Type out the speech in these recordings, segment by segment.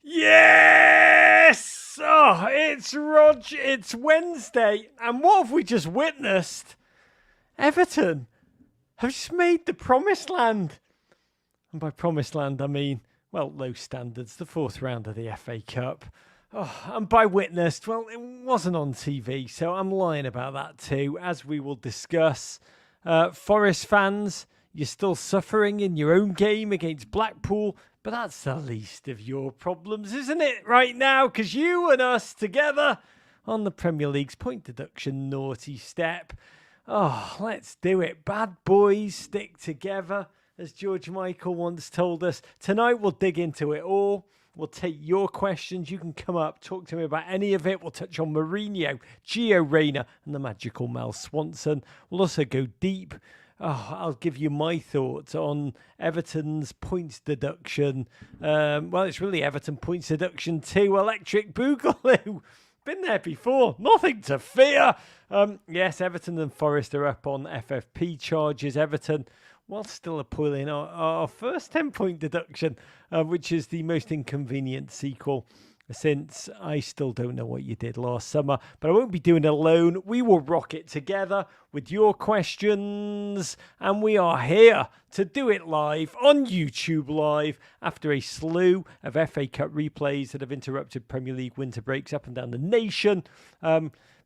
Yes! Oh, it's Rog. It's Wednesday. And what have we just witnessed? Everton have just made the promised land. And by promised land, I mean, well, low standards, the fourth round of the FA Cup. Oh, and by witnessed, well, it wasn't on TV, so I'm lying about that too, as we will discuss. Forest fans, you're still suffering in your own game against Blackpool, but that's the least of your problems, isn't it, right now? Because you and us together on the Premier League's point deduction naughty step. Oh, let's do it. Bad boys stick together, as George Michael once told us. Tonight we'll dig into it all. We'll take your questions. You can come up, talk to me about any of it. We'll touch on Mourinho, Gio Reyna, and the magical Mel Swanson. We'll also go deep. I'll give you my thoughts on Everton's points deduction. Well, it's really Everton points deduction 2, Electric Boogaloo. Been there before. Nothing to fear. Yes, Everton and Forest are up on FFP charges. Everton, while still appealing our first 10-point deduction, which is the most inconvenient sequel since I still don't know what you did last summer. But I won't be doing it alone. We will rock it together with your questions. And we are here to do it live on YouTube Live after a slew of FA Cup replays that have interrupted Premier League winter breaks up and down the nation.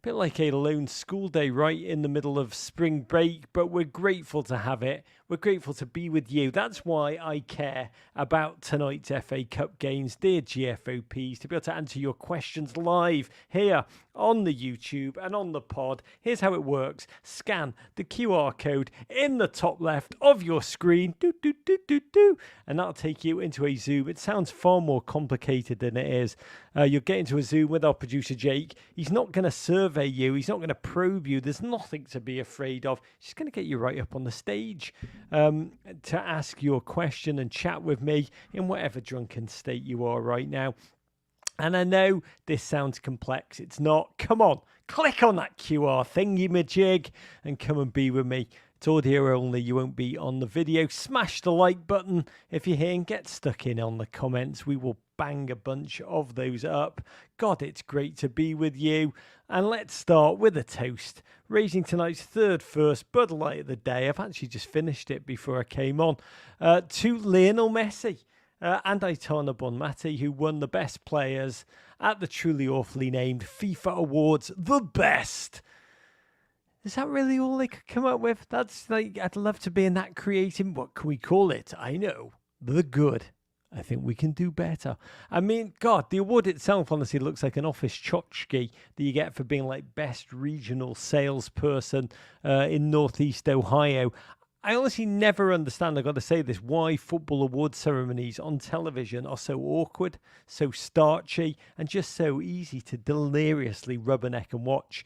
Bit like a lone school day right in the middle of spring break, but we're grateful to have it. We're grateful to be with you. That's why I care about tonight's FA Cup games, dear GFOPs, to be able to answer your questions live here on the YouTube and on the pod. Here's how it works. Scan the QR code in the top left of your screen, and that'll take you into a Zoom. It sounds far more complicated than it is. You'll get into a Zoom with our producer Jake. He's not going to survey you. He's not going to probe you. There's nothing to be afraid of. He's just going to get you right up on the stage to ask your question and chat with me in whatever drunken state you are right now. And I know this sounds complex. It's not. Come on, click on that QR thingy-majig and come and be with me. It's audio only. You won't be on the video. Smash the like button if you're here and get stuck in on the comments. We will bang a bunch of those up. God, it's great to be with you. And let's start with a toast. Raising tonight's third first Bud Light of the day. I've actually just finished it before I came on. To Lionel Messi. And Aitana Bonmati, who won the best players at the truly awfully named FIFA Awards, the best. Is that really all they could come up with? That's like, I'd love to be in that creative, what can we call it? I know, the good. I think we can do better. I mean, God, the award itself honestly looks like an office tchotchke that you get for being like best regional salesperson in Northeast Ohio. I honestly never understand, I've got to say this, why football award ceremonies on television are so awkward, so starchy, and just so easy to deliriously rubberneck and watch.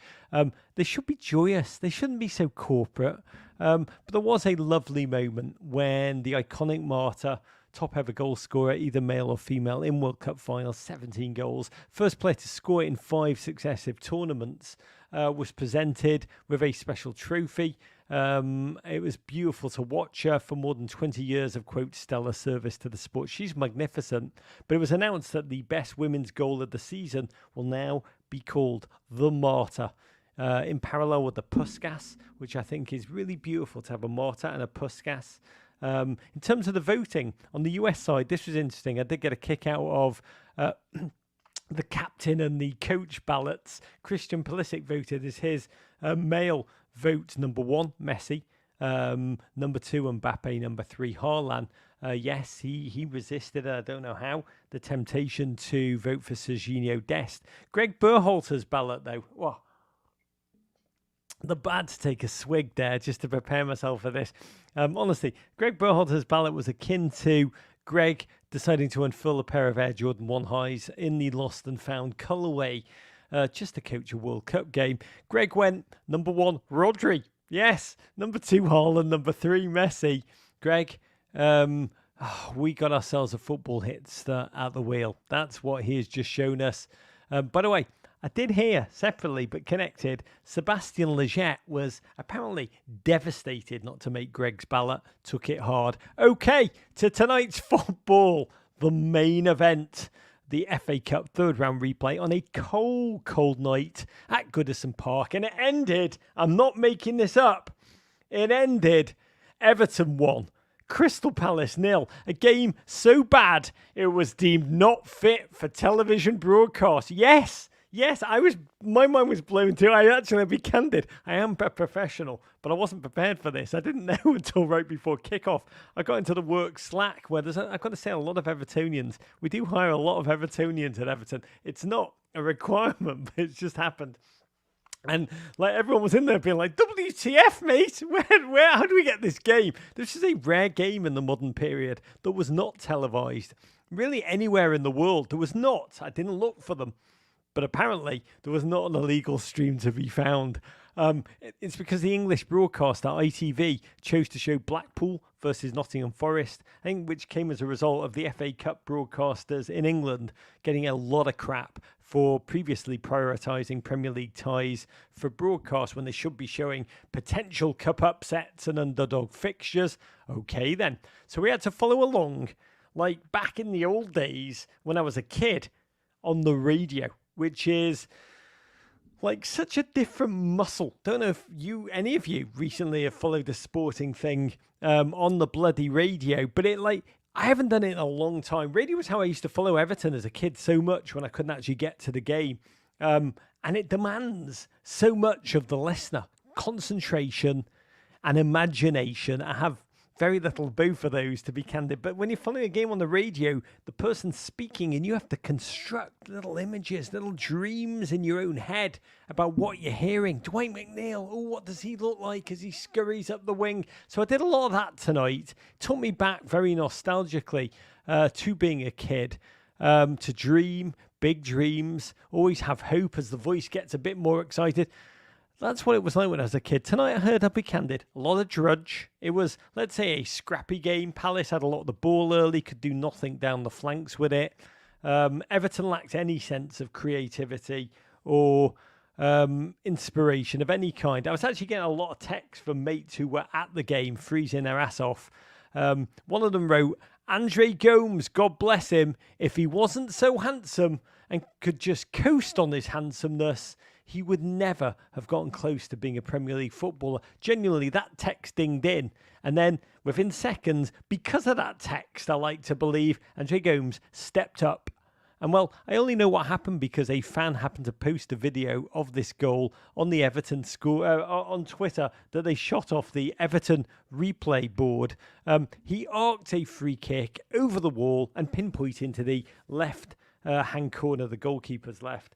They should be joyous. They shouldn't be so corporate. But there was a lovely moment when the iconic martyr, top ever goal scorer, either male or female, in World Cup finals, 17 goals, first player to score in 5 successive tournaments, was presented with a special trophy. It was beautiful to watch her for more than 20 years of, quote, stellar service to the sport. She's magnificent. But it was announced that the best women's goal of the season will now be called the Martyr, in parallel with the Puskas, which I think is really beautiful to have a Martyr and a Puskas. In terms of the voting, on the US side, this was interesting. I did get a kick out of the captain and the coach ballots. Christian Pulisic voted as his male vote number 1, Messi. Number 2, Mbappe. Number 3, Haaland. Yes, he resisted, I don't know how, the temptation to vote for Serginho Dest. Greg Berhalter's ballot, though. Whoa. The bad to take a swig there just to prepare myself for this. Honestly, Greg Berhalter's ballot was akin to Greg deciding to unfurl a pair of Air Jordan 1 highs in the lost and found colourway just to coach a World Cup game. Greg went number 1, Rodri. Yes. Number 2, Haaland. Number 3, Messi. Greg, we got ourselves a football hipster at the wheel. That's what he has just shown us. By the way, I did hear, separately but connected, Sebastian Lletget was apparently devastated not to make Greg's ballot, took it hard. Okay, to tonight's football, the main event. the FA Cup third round replay on a cold night at Goodison Park. And it ended, I'm not making this up, it ended Everton 1, Crystal Palace 0. A game so bad it was deemed not fit for television broadcast. Yes, my mind was blown too. I'll be candid, I am a professional, but I wasn't prepared for this. I didn't know until right before kickoff. I got into the work Slack where I've got to say, a lot of Evertonians. We do hire a lot of Evertonians at Everton. It's not a requirement, but it's just happened. And like everyone was in there being like, WTF, mate? How do we get this game? This is a rare game in the modern period that was not televised. Really anywhere in the world, there was not. I didn't look for them. But apparently, there was not an illegal stream to be found. It's because the English broadcaster, ITV, chose to show Blackpool versus Nottingham Forest, I think, which came as a result of the FA Cup broadcasters in England getting a lot of crap for previously prioritising Premier League ties for broadcast when they should be showing potential cup upsets and underdog fixtures. Okay, then. So we had to follow along, like back in the old days when I was a kid, on the radio, which is like such a different muscle. Don't know if any of you recently have followed the sporting thing on the bloody radio, but I haven't done it in a long time. Radio was how I used to follow Everton as a kid so much when I couldn't actually get to the game. And it demands so much of the listener, concentration and imagination. I have very little both of those, to be candid. But when you're following a game on the radio, the person's speaking and you have to construct little images, little dreams in your own head about what you're hearing. Dwight McNeil, what does he look like as he scurries up the wing? So I did a lot of that tonight. It took me back very nostalgically to being a kid, to dream big dreams, always have hope as the voice gets a bit more excited. That's what it was like when I was a kid. Tonight I heard, I'll be candid, a lot of drudge. It was, let's say, a scrappy game. Palace had a lot of the ball early, could do nothing down the flanks with it. Everton lacked any sense of creativity or inspiration of any kind. I was actually getting a lot of texts from mates who were at the game, freezing their ass off. One of them wrote, Andre Gomes, God bless him, if he wasn't so handsome and could just coast on his handsomeness, he would never have gotten close to being a Premier League footballer. Genuinely, that text dinged in. And then within seconds, because of that text, I like to believe, Andre Gomes stepped up. And well, I only know what happened because a fan happened to post a video of this goal on the Everton score on Twitter that they shot off the Everton replay board. He arced a free kick over the wall and pinpointed into the left hand corner, the goalkeeper's left.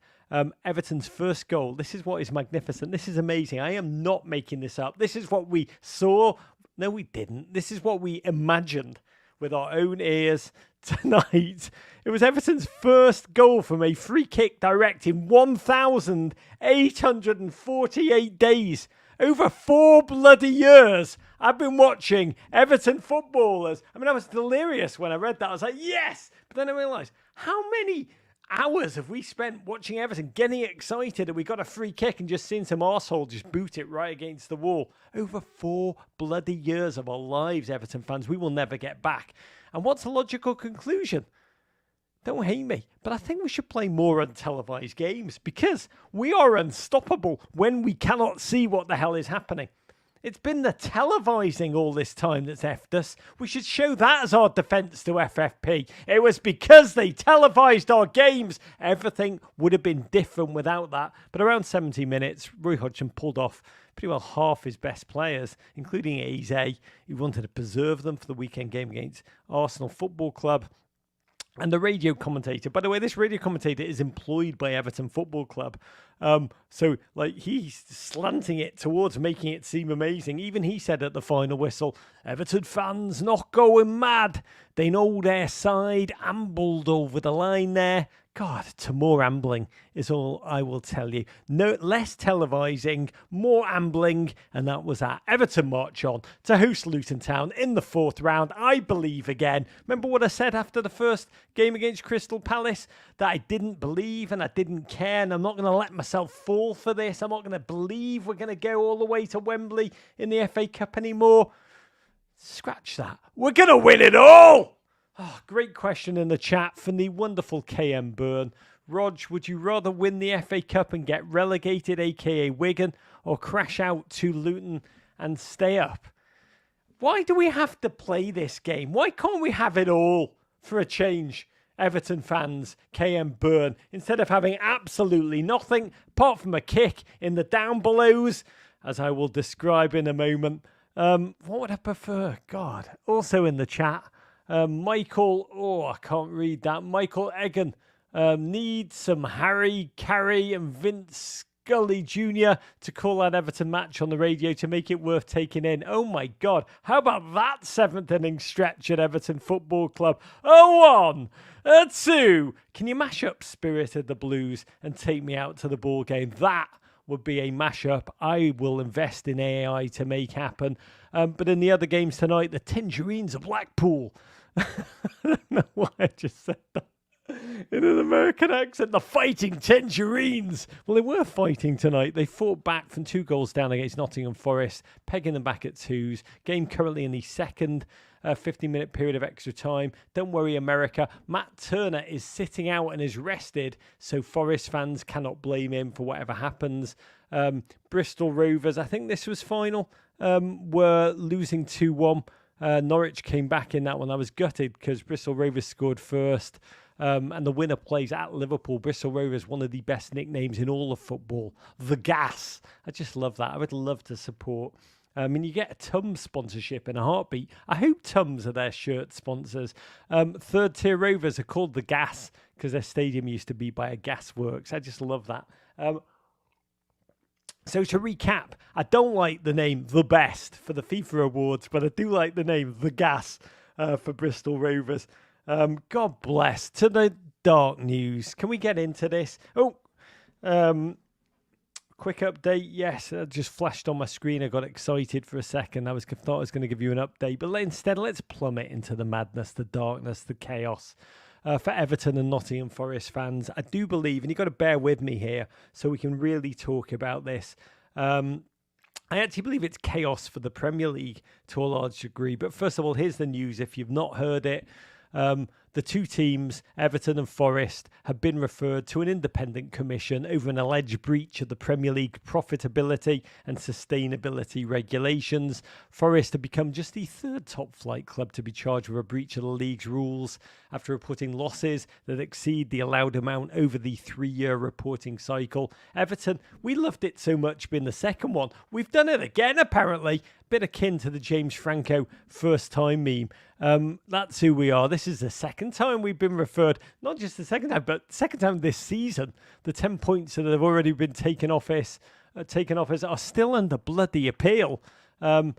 Everton's first goal. This is what is magnificent. This is amazing. I am not making this up. This is what we saw. No, we didn't. This is what we imagined with our own ears tonight. It was Everton's first goal from a free kick direct in 1,848 days. Over 4 bloody years, I've been watching Everton footballers. I mean, I was delirious when I read that. I was like, yes! But then I realised, how many hours have we spent watching Everton, getting excited that we got a free kick and just seeing some arsehole just boot it right against the wall? Over 4 bloody years of our lives, Everton fans, we will never get back. And what's the logical conclusion? Don't hate me, but I think we should play more untelevised games because we are unstoppable when we cannot see what the hell is happening. It's been the televising all this time that's effed us. We should show that as our defence to FFP. It was because they televised our games. Everything would have been different without that. But around 70 minutes, Roy Hodgson pulled off pretty well half his best players, including Eze, who wanted to preserve them for the weekend game against Arsenal Football Club. And the radio commentator, by the way, this radio commentator is employed by Everton Football Club. So he's slanting it towards making it seem amazing. Even he said at the final whistle, Everton fans not going mad. They know their side, ambled over the line there. God, to more ambling is all I will tell you. No, less televising, more ambling, and that was our Everton march on to host Luton Town in the 4th round. I believe again. Remember what I said after the first game against Crystal Palace? That I didn't believe and I didn't care, and I'm not going to let myself fall for this. I'm not going to believe we're going to go all the way to Wembley in the FA Cup anymore. Scratch that. We're going to win it all! Oh, great question in the chat from the wonderful KM Byrne. Rog, would you rather win the FA Cup and get relegated, aka Wigan, or crash out to Luton and stay up? Why do we have to play this game? Why can't we have it all for a change, Everton fans, KM Byrne, instead of having absolutely nothing apart from a kick in the down belows, as I will describe in a moment? What would I prefer? God. Also in the chat, Michael, I can't read that. Michael Egan needs some Harry Carey and Vince Scully Jr. to call that Everton match on the radio to make it worth taking in. Oh my God. How about that 7th inning stretch at Everton Football Club? 1, 2. Can you mash up Spirit of the Blues and take me out to the ball game? That would be a mashup I will invest in AI to make happen. But in the other games tonight, the Tangerines of Blackpool. I don't know why I just said that in an American accent. The Fighting Tangerines. Well, they were fighting tonight. They fought back from 2 goals down against Nottingham Forest, pegging them back at 2s. Game currently in the second 15-minute period of extra time. Don't worry, America. Matt Turner is sitting out and is rested, so Forest fans cannot blame him for whatever happens. Bristol Rovers, I think this was final, were losing 2-1. Norwich came back in that one. I was gutted because Bristol Rovers scored first. And the winner plays at Liverpool. Bristol Rovers, one of the best nicknames in all of football. The Gas. I just love that. I would love to support. I mean, you get a Tums sponsorship in a heartbeat. I hope Tums are their shirt sponsors. Third tier Rovers are called The Gas because their stadium used to be by a gasworks. I just love that. So to recap, I don't like the name The Best for the FIFA awards, but I do like the name The Gas for Bristol Rovers. God bless. To the dark news. Can we get into this? Quick update. Yes, it just flashed on my screen. I got excited for a second. I thought I was going to give you an update, but instead let's plummet into the madness, the darkness, the chaos. For Everton and Nottingham Forest fans, I do believe, and you've got to bear with me here so we can really talk about this. I actually believe it's chaos for the Premier League to a large degree. But first of all, here's the news. If you've not heard it, the 2 teams, Everton and Forest, have been referred to an independent commission over an alleged breach of the Premier League profitability and sustainability regulations. Forest have become just the 3rd top flight club to be charged with a breach of the league's rules after reporting losses that exceed the allowed amount over the 3-year reporting cycle. Everton, we loved it so much being the second one. We've done it again, apparently. Bit akin to the James Franco first time meme. That's who we are. This is the second time we've been referred, not just the second time, but second time this season. The 10 points that have already been taken off us are still under bloody appeal. On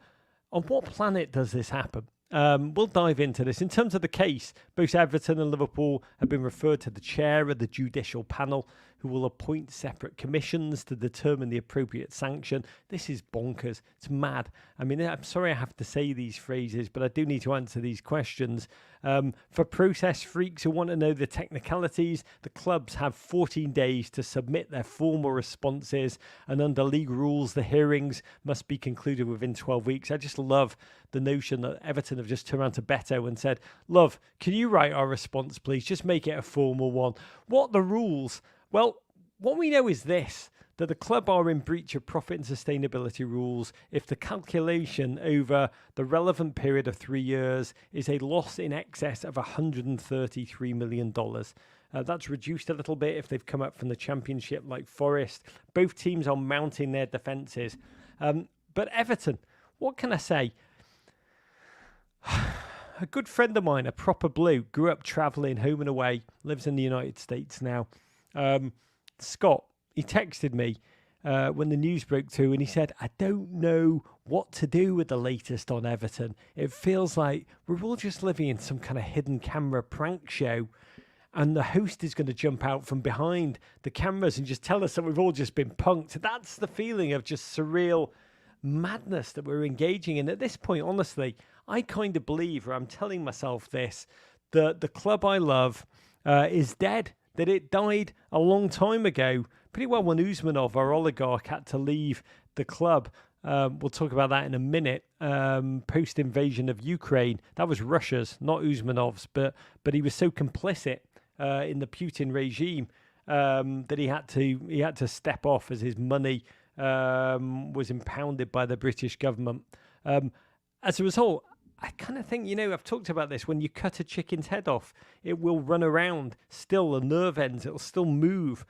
what planet does this happen? We'll dive into this. In terms of the case, both Everton and Liverpool have been referred to the chair of the judicial panel, who will appoint separate commissions to determine the appropriate sanction. This is bonkers. It's mad. I mean, I'm sorry I have to say these phrases, but I do need to answer these questions. For process freaks who want to know the technicalities, the clubs have 14 days to submit their formal responses, and under league rules, the hearings must be concluded within 12 weeks. I just love the notion that Everton have just turned around to Beto and said, "Love, can you write our response, please? Just make it a formal one." What the rules? Well, what we know is this, that the club are in breach of profit and sustainability rules if the calculation over the relevant period of 3 years is a loss in excess of $133 million. That's reduced a little bit if they've come up from the Championship like Forest. Both teams are mounting their defences. But Everton, what can I say? A good friend of mine, a proper blue, grew up travelling home and away, lives in the United States now. Scott, he texted me when the news broke through and he said, "I don't know what to do with the latest on Everton. It feels like we're all just living in some kind of hidden camera prank show and the host is going to jump out from behind the cameras and just tell us that we've all just been punked." That's the feeling of just surreal madness that we're engaging in. At this point, honestly, I kind of believe, or I'm telling myself this, that the club I love is dead. That it died a long time ago, pretty well when Usmanov, our oligarch, had to leave the club. We'll talk about that in a minute. Post-invasion of Ukraine, that was Russia's, not Usmanov's, but he was so complicit in the Putin regime that he had to step off as his money was impounded by the British government. As a result, I kind of think, I've talked about this. When you cut a chicken's head off, it will run around still, the nerve ends, it'll still move.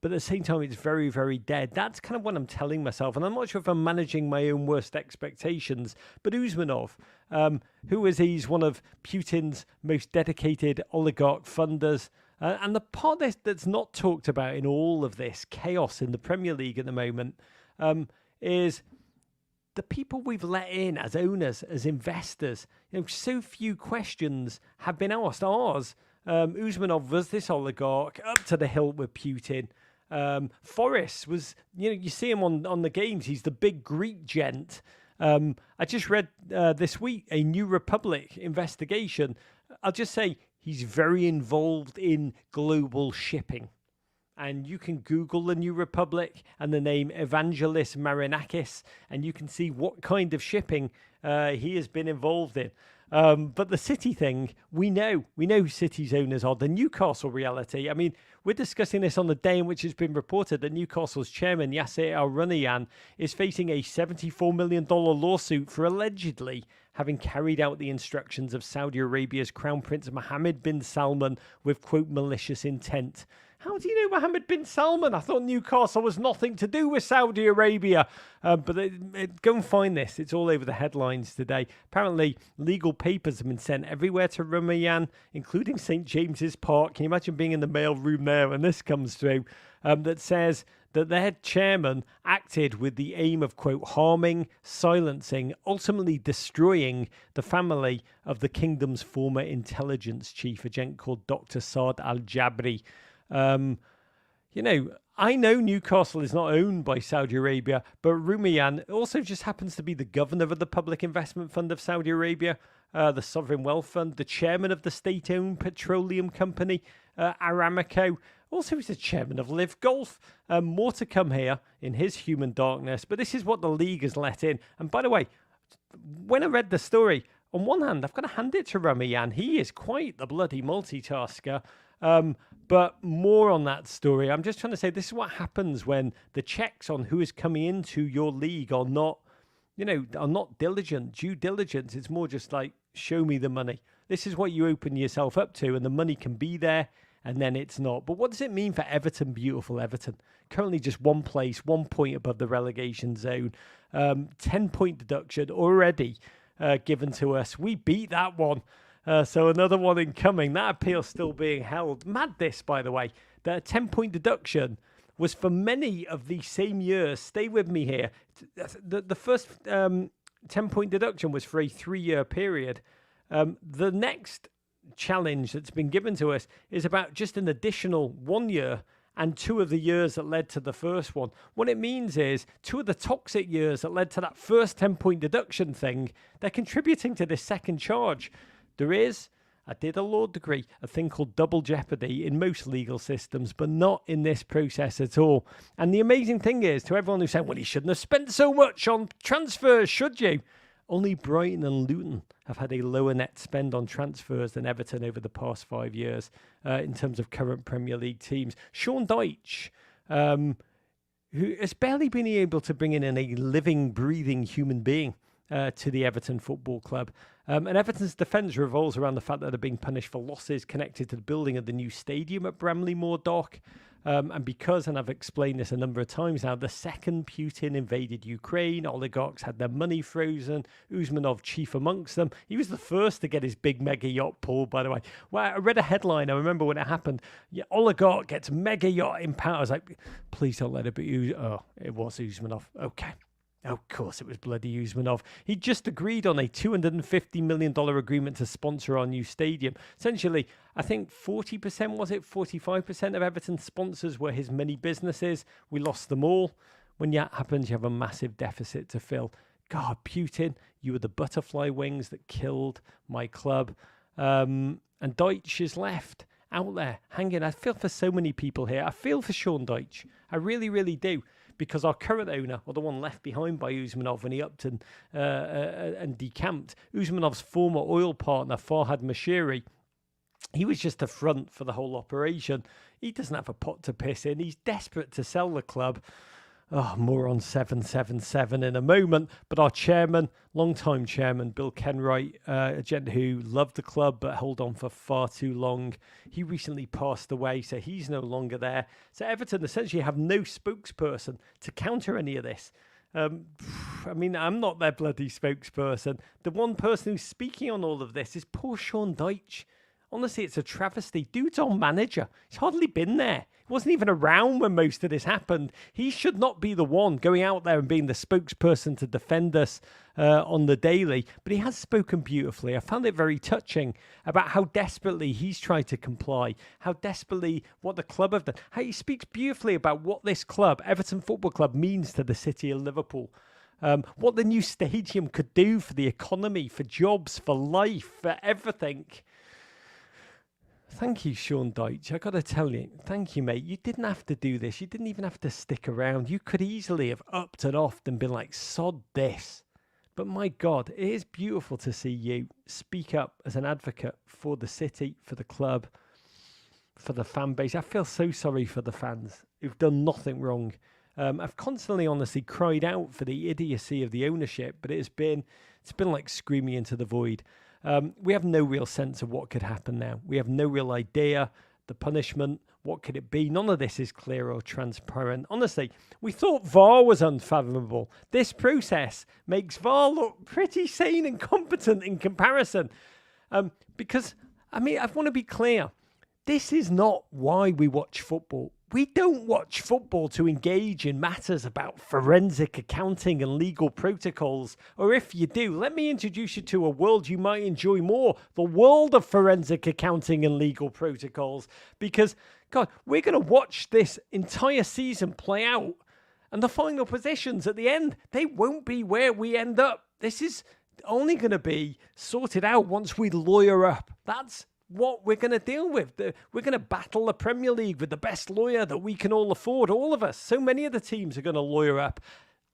But at the same time, it's very, very dead. That's kind of what I'm telling myself. And I'm not sure if I'm managing my own worst expectations. But Usmanov, he's one of Putin's most dedicated oligarch funders. And the part that's not talked about in all of this chaos in the Premier League at the moment is the people we've let in as owners, as investors. So few questions have been asked. Ours, Usmanov was this oligarch up to the hilt with Putin. Forrest was, you see him on the games. He's the big Greek gent. I just read this week a New Republic investigation. I'll just say he's very involved in global shipping. And you can Google the New Republic and the name Evangelos Marinakis, and you can see what kind of shipping he has been involved in. But the City thing, we know who City's owners are. The Newcastle reality, I mean, we're discussing this on the day in which it's been reported that Newcastle's chairman, Yasser Al-Rumayyan, is facing a $74 million lawsuit for allegedly having carried out the instructions of Saudi Arabia's Crown Prince Mohammed bin Salman with, quote, malicious intent. How do you know Mohammed bin Salman? I thought Newcastle was nothing to do with Saudi Arabia. But go and find this. It's all over the headlines today. Apparently, legal papers have been sent everywhere to Rumayyan, including St. James's Park. Can you imagine being in the mail room there when this comes through? That says that their chairman acted with the aim of, quote, harming, silencing, ultimately destroying the family of the kingdom's former intelligence chief, a gent called Dr. Saad Al-Jabri. I know Newcastle is not owned by Saudi Arabia, but Rumayyan also just happens to be the governor of the Public Investment Fund of Saudi Arabia, the Sovereign Wealth Fund, the chairman of the state-owned petroleum company, Aramco. Also, he's the chairman of Live Golf. More to come here in his human darkness, but this is what the league has let in. And by the way, when I read the story, on one hand, I've got to hand it to Rumayyan. He is quite the bloody multitasker. But more on that story. I'm just trying to say this is what happens when the checks on who is coming into your league are not diligent. Due diligence, it's more just like, show me the money. This is what you open yourself up to, and the money can be there, and then it's not. But what does it mean for Everton, beautiful Everton? Currently just one place, 1 point above the relegation zone. 10-point deduction already given to us. We beat that one. So another one incoming. That appeal still being held. Mad this, by the way. The 10-point deduction was for many of the same years. Stay with me here. The first 10-point deduction was for a 3-year period. The next challenge that's been given to us is about just an additional 1 year and 2 of the years that led to the first one. What it means is 2 of the toxic years that led to that first 10-point deduction thing, they're contributing to this second charge. There is, I did a law degree, a thing called double jeopardy in most legal systems, but not in this process at all. And the amazing thing is, to everyone who's saying, well, you shouldn't have spent so much on transfers, should you? Only Brighton and Luton have had a lower net spend on transfers than Everton over the past 5 years in terms of current Premier League teams. Sean Dyche, who has barely been able to bring in a living, breathing human being to the Everton Football Club. And Everton's defence revolves around the fact that they're being punished for losses connected to the building of the new stadium at Bramley-Moore Dock. And because, and I've explained this a number of times now, the second Putin invaded Ukraine, oligarchs had their money frozen, Usmanov chief amongst them. He was the first to get his big mega yacht pulled, by the way. Well, I read a headline, I remember when it happened, oligarch gets mega yacht impounded. I was like, please don't let it be it was Usmanov. Okay. Of course, it was bloody Usmanov. He just agreed on a $250 million agreement to sponsor our new stadium. Essentially, I think 40%, was it? 45% of Everton's sponsors were his many businesses. We lost them all. When that happens, you have a massive deficit to fill. God, Putin, you were the butterfly wings that killed my club. And Dyche is left out there hanging. I feel for so many people here. I feel for Sean Dyche. I really, really do. because our current owner, or the one left behind by Usmanov when he upped and decamped, Usmanov's former oil partner, Farhad Mashiri, he was just a front for the whole operation. He doesn't have a pot to piss in. He's desperate to sell the club. Oh, more on 777 in a moment. But our chairman, long-time chairman, Bill Kenwright, a gent who loved the club but held on for far too long, he recently passed away, so he's no longer there. So Everton essentially have no spokesperson to counter any of this. I mean, I'm not their bloody spokesperson. The one person who's speaking on all of this is poor Sean Dyche. Honestly, it's a travesty. Dude's our manager. He's hardly been there. He wasn't even around when most of this happened. He should not be the one going out there and being the spokesperson to defend us on the daily. But he has spoken beautifully. I found it very touching about how desperately he's tried to comply, how desperately what the club have done, how he speaks beautifully about what this club, Everton Football Club, means to the city of Liverpool. What the new stadium could do for the economy, for jobs, for life, for everything. Thank you, Sean Dyche. I got to tell you, thank you, mate. You didn't have to do this. You didn't even have to stick around. You could easily have upped and offed and been like, sod this. But my God, it is beautiful to see you speak up as an advocate for the city, for the club, for the fan base. I feel so sorry for the fans who've done nothing wrong. I've constantly, honestly, cried out for the idiocy of the ownership, but it's been like screaming into the void. We have no real sense of what could happen now. We have no real idea. The punishment, what could it be? None of this is clear or transparent. Honestly, we thought VAR was unfathomable. This process makes VAR look pretty sane and competent in comparison. Because, I mean, I want to be clear. This is not why we watch football. We don't watch football to engage in matters about forensic accounting and legal protocols. Or if you do, let me introduce you to a world you might enjoy more. The world of forensic accounting and legal protocols. Because, God, we're going to watch this entire season play out. And the final positions at the end, they won't be where we end up. This is only going to be sorted out once we lawyer up. That's what we're going to deal with. We're going to battle the Premier League with the best lawyer that we can all afford, all of us. So many of the teams are going to lawyer up.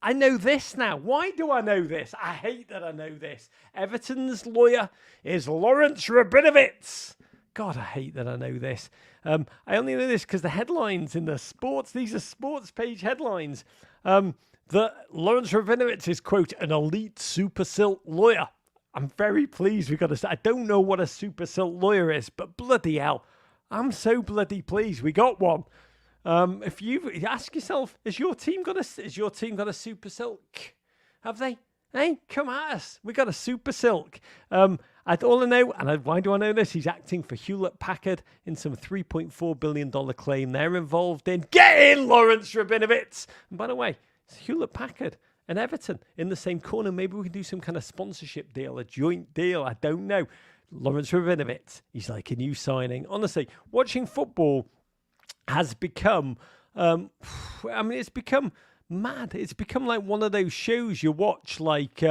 I know this now. Why do I know this? I hate that I know this. Everton's lawyer is Lawrence Rabinowitz. God, I hate that I know this. I only know this because the headlines in the sports, these are sports page headlines, that Lawrence Rabinowitz is, quote, an elite super silt lawyer. I'm very pleased we got I don't know what a super silk lawyer is, but bloody hell, I'm so bloody pleased we got one. If you ask yourself, has your team got a super silk? Have they? Hey, come at us. We got a super silk. All I know, and why do I know this? He's acting for Hewlett Packard in some $3.4 billion claim they're involved in. Get in, Lawrence Rabinowitz. And by the way, it's Hewlett Packard and Everton in the same corner. Maybe we can do some kind of sponsorship deal, a joint deal. I don't know. Lawrence Rabinowitz, he's like a new signing. Honestly, watching football has become, it's become mad. It's become like one of those shows you watch, like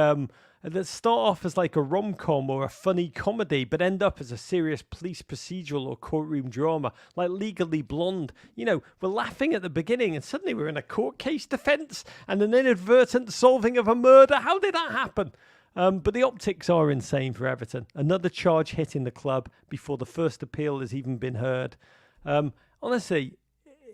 that start off as like a rom-com or a funny comedy, but end up as a serious police procedural or courtroom drama, like Legally Blonde. You know, we're laughing at the beginning and suddenly we're in a court case defense and an inadvertent solving of a murder. How did that happen? But the optics are insane for Everton. Another charge hitting the club before the first appeal has even been heard. Honestly,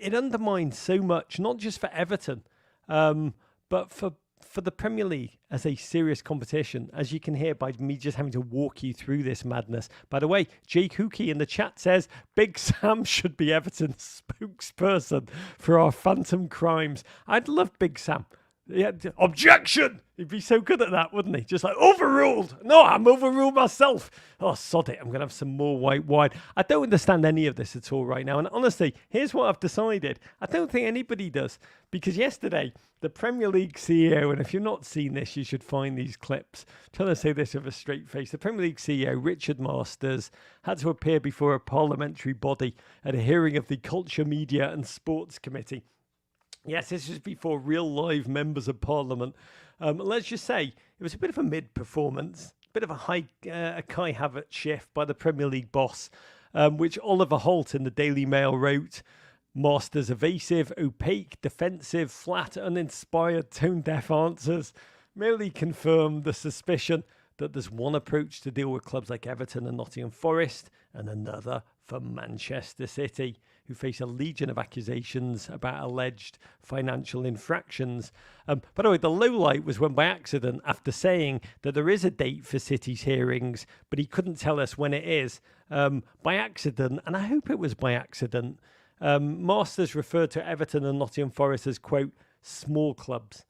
it undermines so much, not just for Everton, but for the Premier League as a serious competition, as you can hear by me just having to walk you through this madness. By the way, Jake Hookie in the chat says, Big Sam should be Everton's spokesperson for our phantom crimes. I'd love Big Sam. Yeah, objection! He'd be so good at that, wouldn't he? Just like, overruled! No, I'm overruled myself! Oh, sod it, I'm going to have some more white wine. I don't understand any of this at all right now. And honestly, here's what I've decided. I don't think anybody does. Because yesterday, the Premier League CEO, and if you've not seen this, you should find these clips. I'm trying to say this with a straight face. The Premier League CEO, Richard Masters, had to appear before a parliamentary body at a hearing of the Culture, Media and Sports Committee. Yes, this was before real live members of Parliament. Let's just say it was a bit of a mid-performance, a bit of a Kai Havertz shift by the Premier League boss, which Oliver Holt in the Daily Mail wrote. Master's evasive, opaque, defensive, flat, uninspired, tone-deaf answers merely confirm the suspicion that there's one approach to deal with clubs like Everton and Nottingham Forest and another for Manchester City, who face a legion of accusations about alleged financial infractions. By the way, the low light was when by accident, after saying that there is a date for City's hearings, but he couldn't tell us when it is, by accident, and I hope it was by accident, Masters referred to Everton and Nottingham Forest as, quote, small clubs,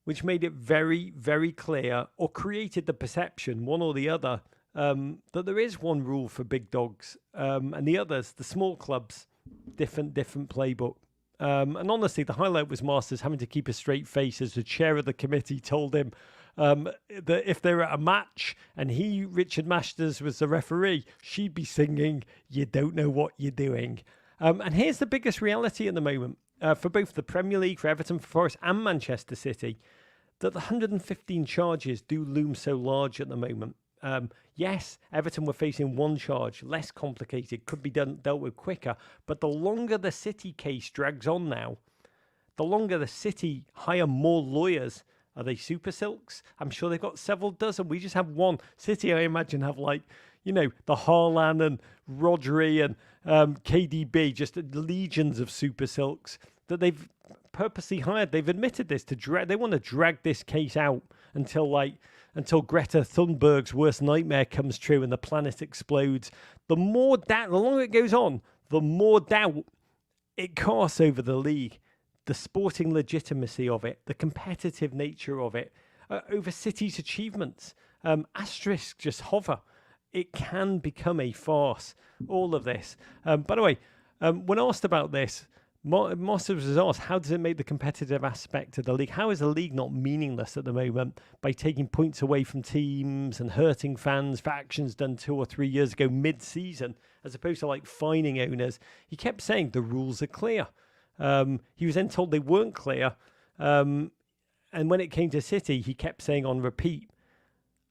which made it very, very clear, or created the perception, one or the other, that there is one rule for big dogs, and the others, the small clubs, different playbook. And honestly, the highlight was Masters having to keep a straight face as the chair of the committee told him that if they were at a match and Richard Masters, was the referee, she'd be singing, "You don't know what you're doing." And here's the biggest reality at the moment, for both the Premier League, for Everton, for Forest and Manchester City, that the 115 charges do loom so large at the moment. Yes, Everton were facing one charge, less complicated, could be dealt with quicker. But the longer the City case drags on now, the longer the City hire more lawyers. Are they super silks? I'm sure they've got several dozen. We just have one. City, I imagine, have the Haaland and Rodri and KDB, just legions of super silks that they've purposely hired. They've admitted this they want to drag this case out until Greta Thunberg's worst nightmare comes true and the planet explodes. The longer it goes on, the more doubt it casts over the league, the sporting legitimacy of it, the competitive nature of it, over City's achievements. Asterisks just hover. It can become a farce, all of this. By the way, when asked about this, Masters was asked, how does it make the competitive aspect of the league? How is the league not meaningless at the moment by taking points away from teams and hurting fans for actions done 2 or 3 years ago mid-season, as opposed to fining owners? He kept saying the rules are clear. He was then told they weren't clear. And when it came to City, he kept saying on repeat,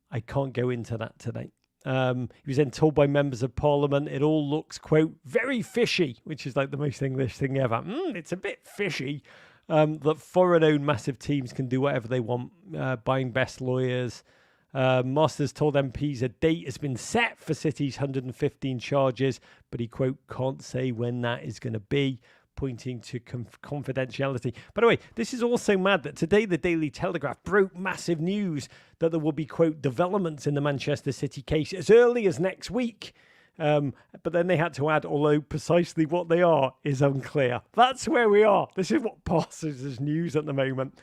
I can't go into that today. He was then told by members of parliament it all looks, quote, very fishy, which is the most English thing ever. It's a bit fishy that foreign-owned massive teams can do whatever they want, buying best lawyers. Masters told MPs a date has been set for City's 115 charges, but he, quote, can't say when that is going to be, pointing to confidentiality. By the way, this is also mad that today the Daily Telegraph broke massive news that there will be, quote, developments in the Manchester City case as early as next week. But then they had to add, although precisely what they are is unclear. That's where we are. This is what passes as news at the moment.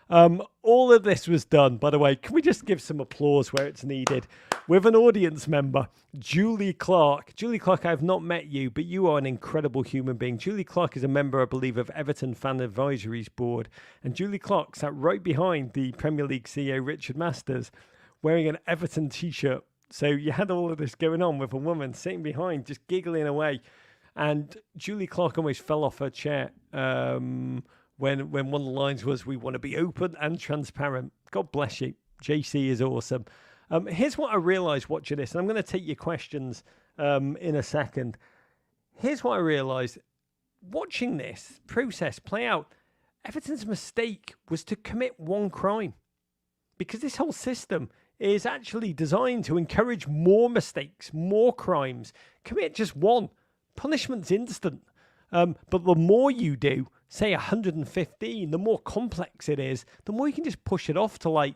All of this was done, by the way, can we just give some applause where it's needed, with an audience member, Julie Clark. Julie Clark, I have not met you, but you are an incredible human being. Julie Clark is a member, I believe, of Everton Fan Advisories Board, and Julie Clark sat right behind the Premier League CEO, Richard Masters, wearing an Everton t-shirt. So you had all of this going on with a woman sitting behind, just giggling away, and Julie Clark almost fell off her chair, when one of the lines was, we want to be open and transparent. God bless you. JC is awesome. Here's what I realised watching this, and I'm going to take your questions in a second. Here's what I realised. Watching this process play out, Everton's mistake was to commit one crime. Because this whole system is actually designed to encourage more mistakes, more crimes. Commit just one. Punishment's instant. But the more you do, say 115, the more complex it is, the more you can just push it off to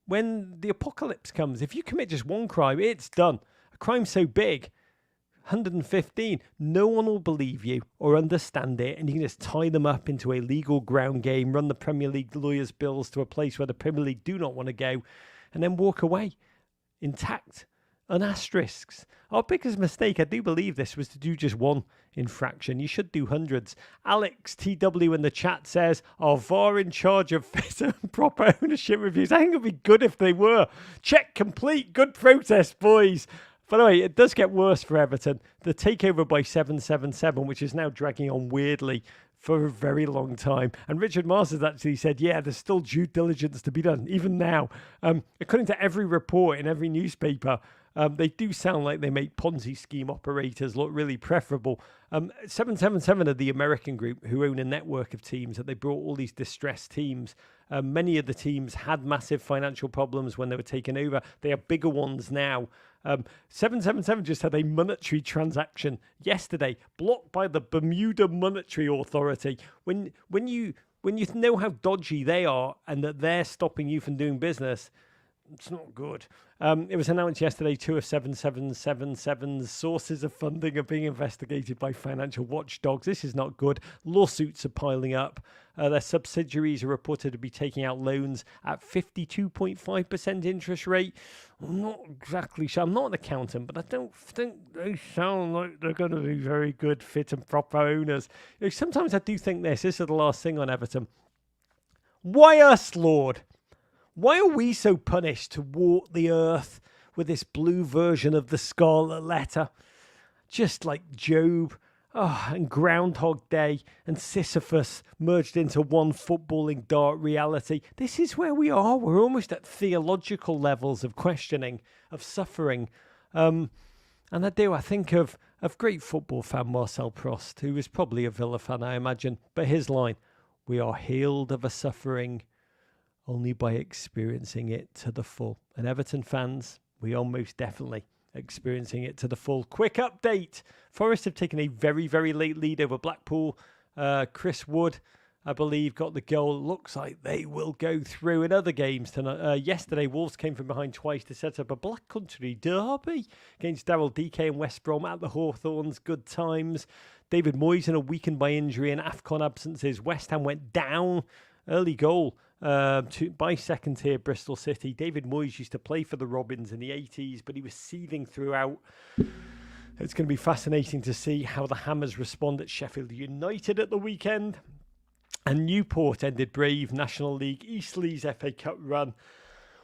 when the apocalypse comes. If you commit just one crime, it's done. A crime so big, 115, no one will believe you or understand it, and you can just tie them up into a legal ground game, run the Premier League lawyers' bills to a place where the Premier League do not want to go, and then walk away intact. And asterisks. Our biggest mistake, I do believe this, was to do just one infraction. You should do hundreds. Alex TW in the chat says, are VAR in charge of fit and proper ownership reviews? I think it would be good if they were. Check complete. Good protest, boys. By the way, it does get worse for Everton. The takeover by 777, which is now dragging on weirdly for a very long time. And Richard Masters actually said, yeah, there's still due diligence to be done, even now. According to every report in every newspaper, They do sound like they make Ponzi scheme operators look really preferable. 777 are the American group who own a network of teams that they brought all these distressed teams. Many of the teams had massive financial problems when they were taken over. They have bigger ones now. 777 just had a monetary transaction yesterday blocked by the Bermuda Monetary Authority. When you know how dodgy they are and that they're stopping you from doing business, it's not good. It was announced yesterday 2 of 7777's sources of funding are being investigated by financial watchdogs. This is not good. Lawsuits are piling up. Their subsidiaries are reported to be taking out loans at 52.5% interest rate. I'm not exactly sure. I'm not an accountant, but I don't think they sound like they're going to be very good, fit and proper owners. Sometimes I do think this is the last thing on Everton. Why us, Lord? Why are we so punished to walk the earth with this blue version of the Scarlet Letter? Just like Job, and Groundhog Day and Sisyphus merged into one footballing dark reality. This is where we are. We're almost at theological levels of questioning, of suffering. And I think of great football fan Marcel Prost, who was probably a Villa fan, I imagine. But his line, we are healed of a suffering only by experiencing it to the full. And Everton fans, we are most definitely experiencing it to the full. Quick update. Forest have taken a very, very late lead over Blackpool. Chris Wood, I believe, got the goal. It looks like they will go through in other games tonight. Yesterday, Wolves came from behind twice to set up a Black Country derby against Daryl DK and West Brom at the Hawthorns. Good times. David Moyes, weakened by injury and AFCON absences. West Ham went down. Early goal by second tier Bristol City. David Moyes used to play for the Robins in the 80s, but he was seething throughout. It's going to be fascinating to see how the Hammers respond at Sheffield United at the weekend. And Newport ended brave National League Eastleigh's FA Cup run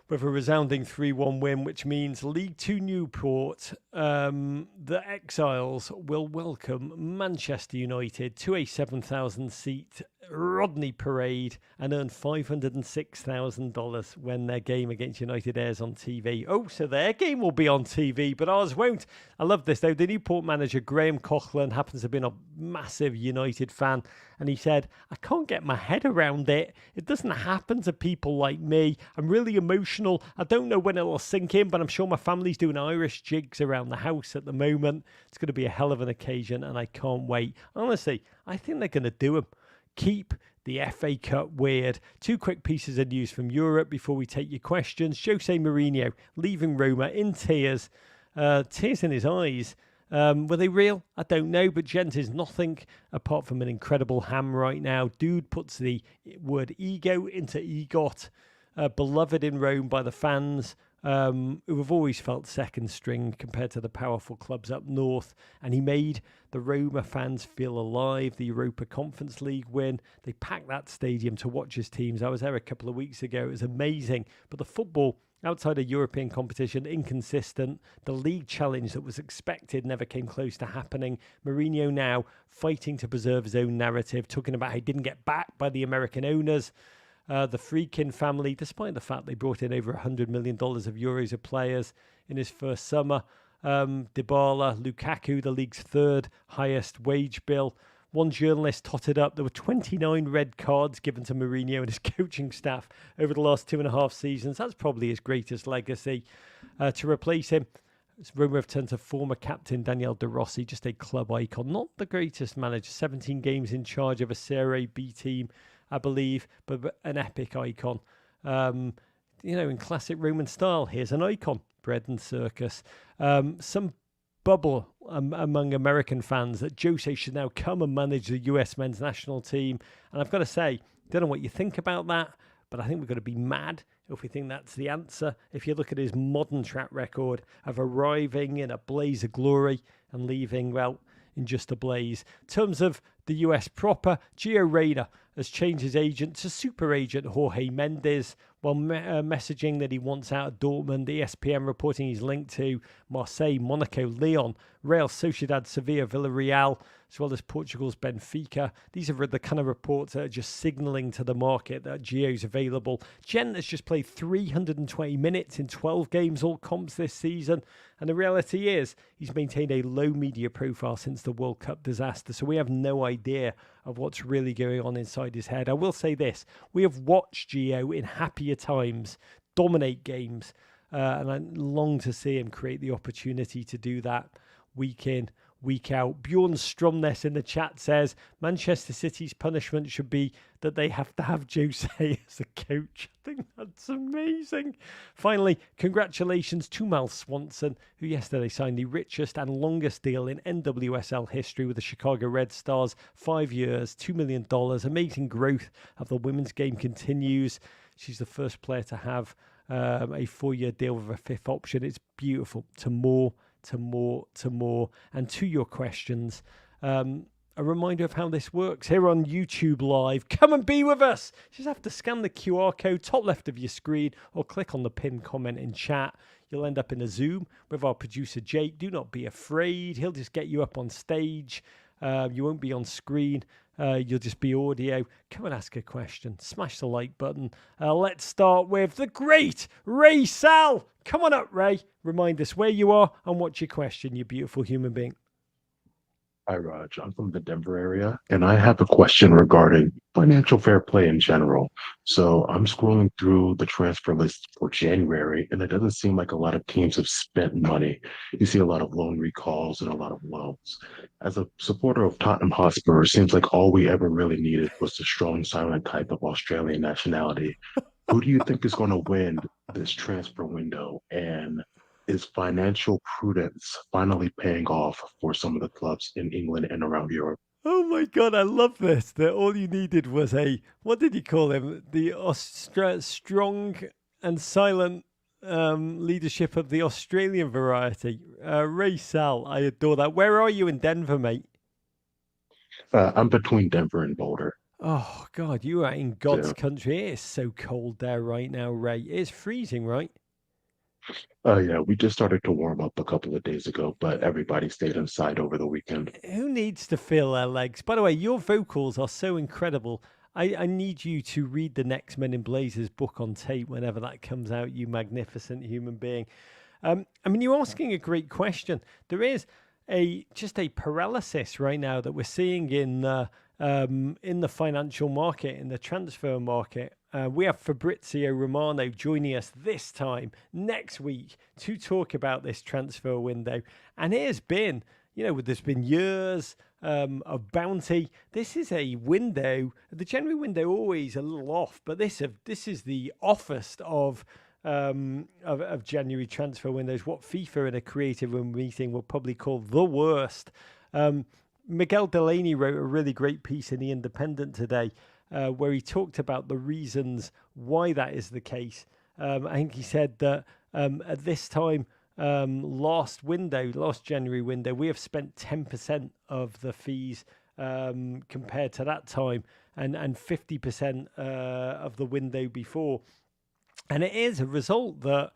with a resounding 3-1 win, which means League Two Newport, the Exiles, will welcome Manchester United to a 7,000-seat Rodney Parade and earn $506,000 when their game against United airs on TV. Oh, so their game will be on TV, but ours won't. I love this, though. The Newport manager, Graham Coughlin, happens to have been a massive United fan, and he said, I can't get my head around it. It doesn't happen to people like me. I'm really emotional. I don't know when it'll sink in, but I'm sure my family's doing Irish jigs around the house at the moment. It's going to be a hell of an occasion, and I can't wait. Honestly, I think they're going to do them. Keep the FA Cup weird. Two quick pieces of news from Europe before we take your questions. Jose Mourinho leaving Roma in tears. Tears in his eyes. Were they real? I don't know, but Gent is nothing apart from an incredible ham right now. Dude puts the word ego into EGOT. Beloved in Rome by the fans, who have always felt second string compared to the powerful clubs up north. And he made the Roma fans feel alive. The Europa Conference League win. They packed that stadium to watch his teams. I was there a couple of weeks ago. It was amazing. But the football outside of European competition, inconsistent. The league challenge that was expected never came close to happening. Mourinho now fighting to preserve his own narrative, talking about how he didn't get backed by the American owners. The Friedkin family, despite the fact they brought in over $100 million of euros of players in his first summer. Dybala, Lukaku, the league's third highest wage bill. One journalist totted up there were 29 red cards given to Mourinho and his coaching staff over the last 2.5 seasons. That's probably his greatest legacy. To replace him, Roma have turned to former captain Daniel De Rossi, just a club icon. Not the greatest manager, 17 games in charge of a Serie B team, I believe, but an epic icon. In classic Roman style, here's an icon, bread and circus. Some bubble among American fans that Jose should now come and manage the US men's national team. And I've got to say, don't know what you think about that, but I think we've got to be mad if we think that's the answer. If you look at his modern track record of arriving in a blaze of glory and leaving, well, in just a blaze. In terms of the US proper, Gio Reyna has changed his agent to super agent Jorge Mendes while messaging that he wants out of Dortmund. ESPN reporting he's linked to Marseille, Monaco, Lyon, Real Sociedad, Sevilla, Villarreal, as well as Portugal's Benfica. These are the kind of reports that are just signalling to the market that Gio's available. Gent has just played 320 minutes in 12 games, all comps this season. And the reality is he's maintained a low media profile since the World Cup disaster. So we have no idea of what's really going on inside his head. I will say this. We have watched Gio in happier times dominate games. And I long to see him create the opportunity to do that week in, week out. Bjorn Stromness in the chat says Manchester City's punishment should be that they have to have Jose as a coach. I think that's amazing. Finally, congratulations to Mal Swanson, who yesterday signed the richest and longest deal in NWSL history with the Chicago Red Stars. 5 years, $2 million. Amazing growth of the women's game continues. She's the first player to have a 4-year deal with a fifth option. It's beautiful. To more. And to your questions, a reminder of how this works here on YouTube Live. Come and be with us. You just have to scan the QR code top left of your screen or click on the pinned comment in chat. You'll end up in a Zoom with our producer Jake. Do not be afraid. He'll just get you up on stage. You won't be on screen. You'll just be audio. Come and ask a question. Smash the like button. Let's start with the great Ray Sal. Come on up, Ray. Remind us where you are and what's your question, you beautiful human being. Hi, Raj. I'm from the Denver area, and I have a question regarding financial fair play in general. So I'm scrolling through the transfer list for January, and it doesn't seem like a lot of teams have spent money. You see a lot of loan recalls and a lot of loans. As a supporter of Tottenham Hotspur, it seems like all we ever really needed was the strong, silent type of Australian nationality. Who do you think is going to win this transfer window? And is financial prudence finally paying off for some of the clubs in England and around Europe? Oh my God, I love this. That all you needed was what did he call him? The strong and silent leadership of the Australian variety. Ray Sal, I adore that. Where are you in Denver, mate? I'm between Denver and Boulder. Oh God, you are in God's So, country. It is so cold there right now, Ray. It's freezing, right? yeah, we just started to warm up a couple of days ago, but everybody stayed inside over the weekend. Who needs to feel their legs? By the way, your vocals are so incredible. I need you to read the next Men in Blazers book on tape whenever that comes out, you magnificent human being. I mean, you're asking a great question. There is just a paralysis right now that we're seeing in the financial market, in the transfer market. We have Fabrizio Romano joining us this time next week to talk about this transfer window. And it has been, there's been years of bounty. This is a window. The January window always a little off, but this is the offest of January transfer windows. What FIFA in a creative room meeting will probably call the worst. Miguel Delaney wrote a really great piece in The Independent today where he talked about the reasons why that is the case. I think he said that at this time, last January window, we have spent 10% of the fees compared to that time and 50% of the window before. And it is a result that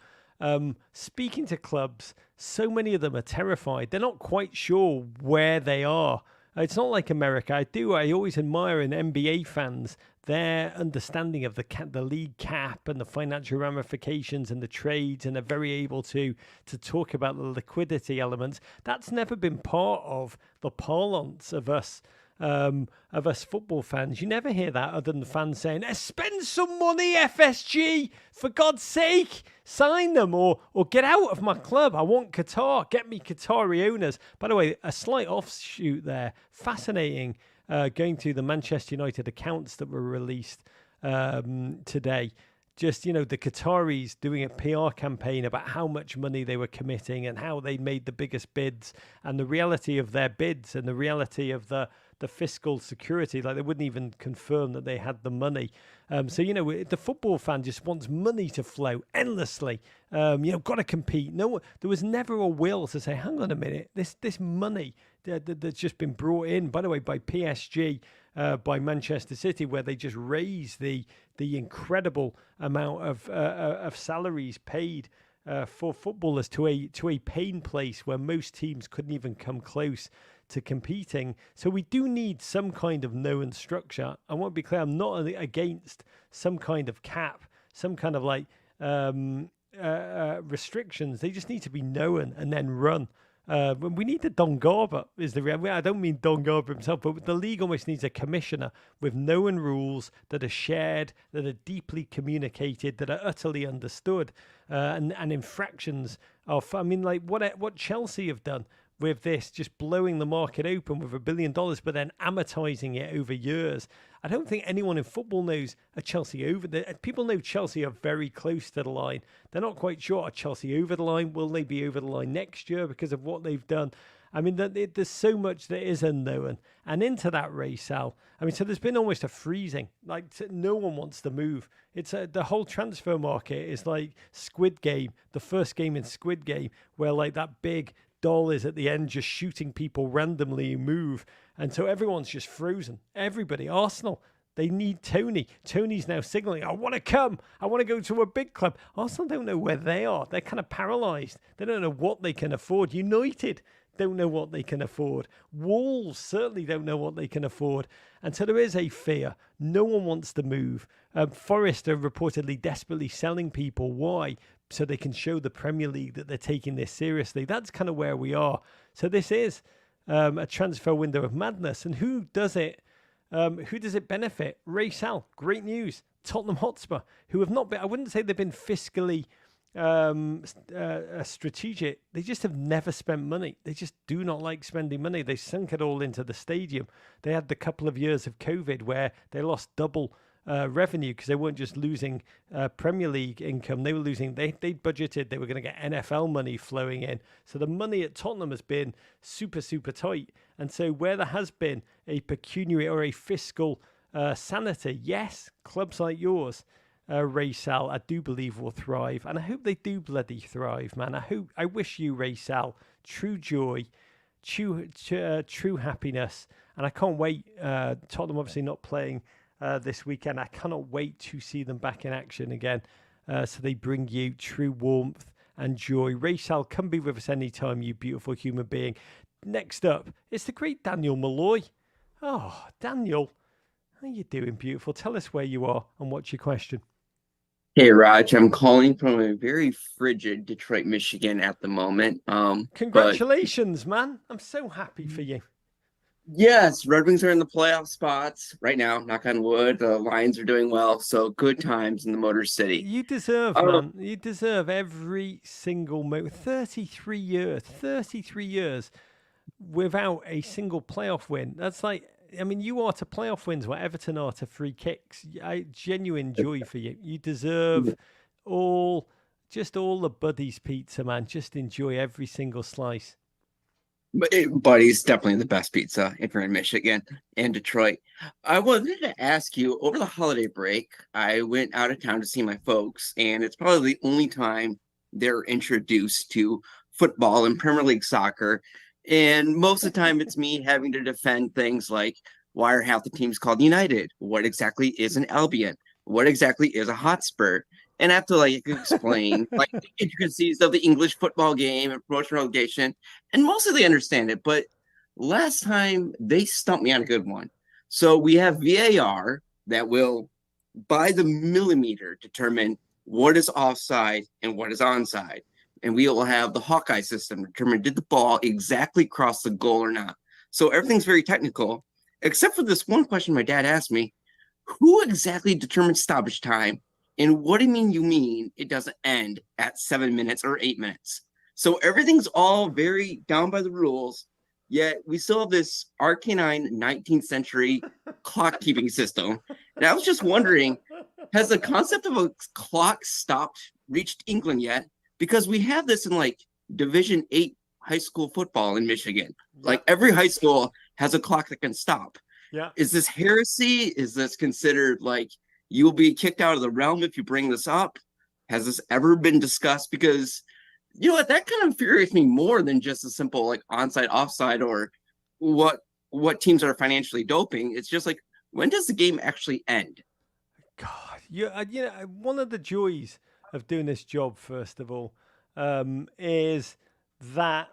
speaking to clubs, so many of them are terrified. They're not quite sure where they are. It's not like America. I always admire in NBA fans their understanding of the league cap and the financial ramifications and the trades, and they're very able to talk about the liquidity elements. That's never been part of the parlance of us football fans. You never hear that other than fans saying, spend some money, FSG, for God's sake, sign them or get out of my club. I want Qatar. Get me Qatari owners. By the way, a slight offshoot there. Fascinating going through the Manchester United accounts that were released today. Just, the Qataris doing a PR campaign about how much money they were committing and how they made the biggest bids, and the reality of their bids and the reality of the the fiscal security. Like they wouldn't even confirm that they had the money. So the football fan just wants money to flow endlessly. Got to compete. No, there was never a will to say, hang on a minute, this money that's just been brought in, by the way, by PSG, by Manchester City, where they just raised the incredible amount of salaries paid for footballers to a paying place where most teams couldn't even come close to competing. So we do need some kind of known structure. I want to be clear, I'm not against some kind of cap, some kind of restrictions. They just need to be known and then run. We need the Don Garber, is the real. I don't mean Don Garber himself, but the league almost needs a commissioner with known rules that are shared, that are deeply communicated, that are utterly understood, and infractions of. I mean, like what Chelsea have done with this, just blowing the market open with $1 billion, but then amortizing it over years. I don't think anyone in football knows a Chelsea over. People know Chelsea are very close to the line. They're not quite sure, are Chelsea over the line? Will they be over the line next year because of what they've done? I mean, there's so much that is unknown. And into that race, Sal, I mean, so there's been almost a freezing. Like, no one wants to move. It's the whole transfer market is like Squid Game, the first game in Squid Game, where like that big doll is at the end just shooting people randomly who move. And so everyone's just frozen. Everybody. Arsenal, they need Tony. Tony's now signaling, I want to come. I want to go to a big club. Arsenal don't know where they are. They're kind of paralyzed. They don't know what they can afford. United don't know what they can afford. Wolves certainly don't know what they can afford. And so there is a fear. No one wants to move. Forest are reportedly desperately selling people. Why? So they can show the Premier League that they're taking this seriously. That's kind of where we are. So this is a transfer window of madness. And who does it? Who does it benefit? Ray Sal, great news. Tottenham Hotspur, who have not been, I wouldn't say they've been fiscally strategic. They just have never spent money. They just do not like spending money. They sunk it all into the stadium. They had the couple of years of COVID where they lost double revenue because they weren't just losing Premier League income. They were losing, they budgeted, they were going to get NFL money flowing in. So the money at Tottenham has been super, super tight. And so where there has been a pecuniary or a fiscal sanity, yes, clubs like yours, Ray Sal, I do believe will thrive. And I hope they do bloody thrive, man. I wish you, Ray Sal, true joy, true happiness. And I can't wait. Tottenham obviously not playing this weekend. I cannot wait to see them back in action again. So they bring you true warmth and joy. Ray Sal, come be with us anytime, you beautiful human being. Next up, it's the great Daniel Malloy. Oh, Daniel, how you doing, beautiful? Tell us where you are and what's your question. Hey Raj, I'm calling from a very frigid Detroit, Michigan at the moment. Congratulations, man. I'm so happy for you. Yes, Red Wings are in the playoff spots right now, knock on wood. The Lions are doing well, so good times in the Motor City. You deserve, man. You deserve every single moment. 33 years without a single playoff win. That's like, I mean, you are to playoff wins what Everton are to free kicks. Genuine joy for you. You deserve all the Buddies pizza, man. Just enjoy every single slice. Buddy's definitely the best pizza if you're in Michigan and Detroit. I wanted to ask you, over the holiday break, I went out of town to see my folks, and it's probably the only time they're introduced to football and Premier League soccer. And most of the time it's me having to defend things like, why are half the teams called United? What exactly is an Albion? What exactly is a Hotspur? And I have to explain the intricacies of the English football game and promotion relegation. And mostly they understand it, but last time they stumped me on a good one. So we have VAR that will, by the millimeter, determine what is offside and what is onside. And we will have the Hawkeye system determine, did the ball exactly cross the goal or not? So everything's very technical, except for this one question my dad asked me: who exactly determines stoppage time? And what do you mean it doesn't end at 7 minutes or 8 minutes? So everything's all very down by the rules, yet we still have this arcane 19th century clock keeping system. And I was just wondering, has the concept of a clock reached England yet? Because we have this in Division 8 high school football in Michigan. Every high school has a clock that can stop. Yeah. Is this heresy? Is this considered like you'll be kicked out of the realm if you bring this up? Has this ever been discussed? Because you know what, that kind of infuriates me more than just a simple like onside, offside, or what teams are financially doping. It's just like, when does the game actually end? God, one of the joys of doing this job, first of all, is that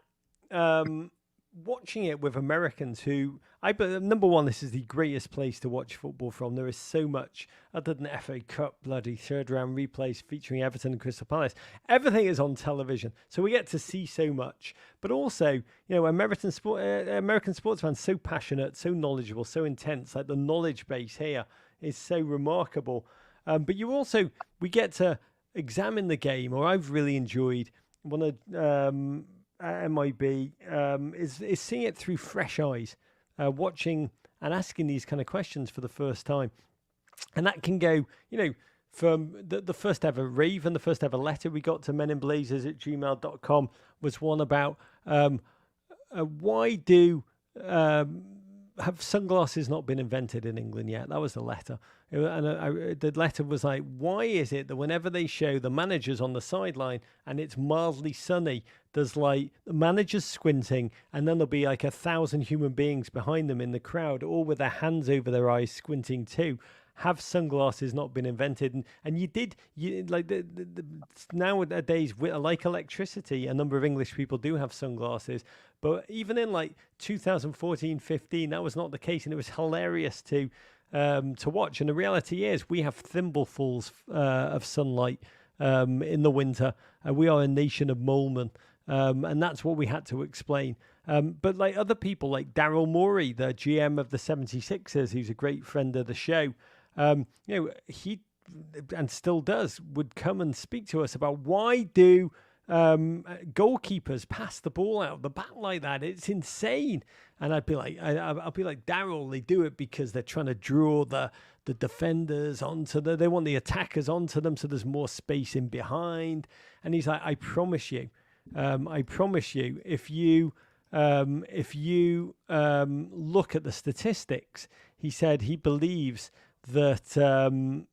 watching it with Americans who, number one, this is the greatest place to watch football from. There is so much other than FA Cup, bloody third round replays featuring Everton and Crystal Palace. Everything is on television, so we get to see so much. But also, American sports fans so passionate, so knowledgeable, so intense. Like the knowledge base here is so remarkable. But we get to examine the game, or I've really enjoyed one of at MIB is seeing it through fresh eyes, watching and asking these kind of questions for the first time. And that can go, from the first ever rave and the first ever letter we got to meninblazers@gmail.com was one about why do have sunglasses not been invented in England yet? That was the letter. And the letter was like, why is it that whenever they show the managers on the sideline and it's mildly sunny, there's like the managers squinting and then there'll be like 1,000 human beings behind them in the crowd, all with their hands over their eyes squinting too? Have sunglasses not been invented? Nowadays, like electricity, a number of English people do have sunglasses. But even in like 2014, 15, that was not the case. And it was hilarious to watch. And the reality is we have thimblefuls of sunlight in the winter. We are a nation of molemen. And that's what we had to explain. But like other people like Daryl Morey, the GM of the 76ers, who's a great friend of the show, he and still does would come and speak to us about why do goalkeepers pass the ball out of the back like that? It's insane. And I'll be like, Daryl, they do it because they're trying to draw the defenders onto they want the attackers onto them, so there's more space in behind. And he's like, I promise you, if you look at the statistics, he said he believes that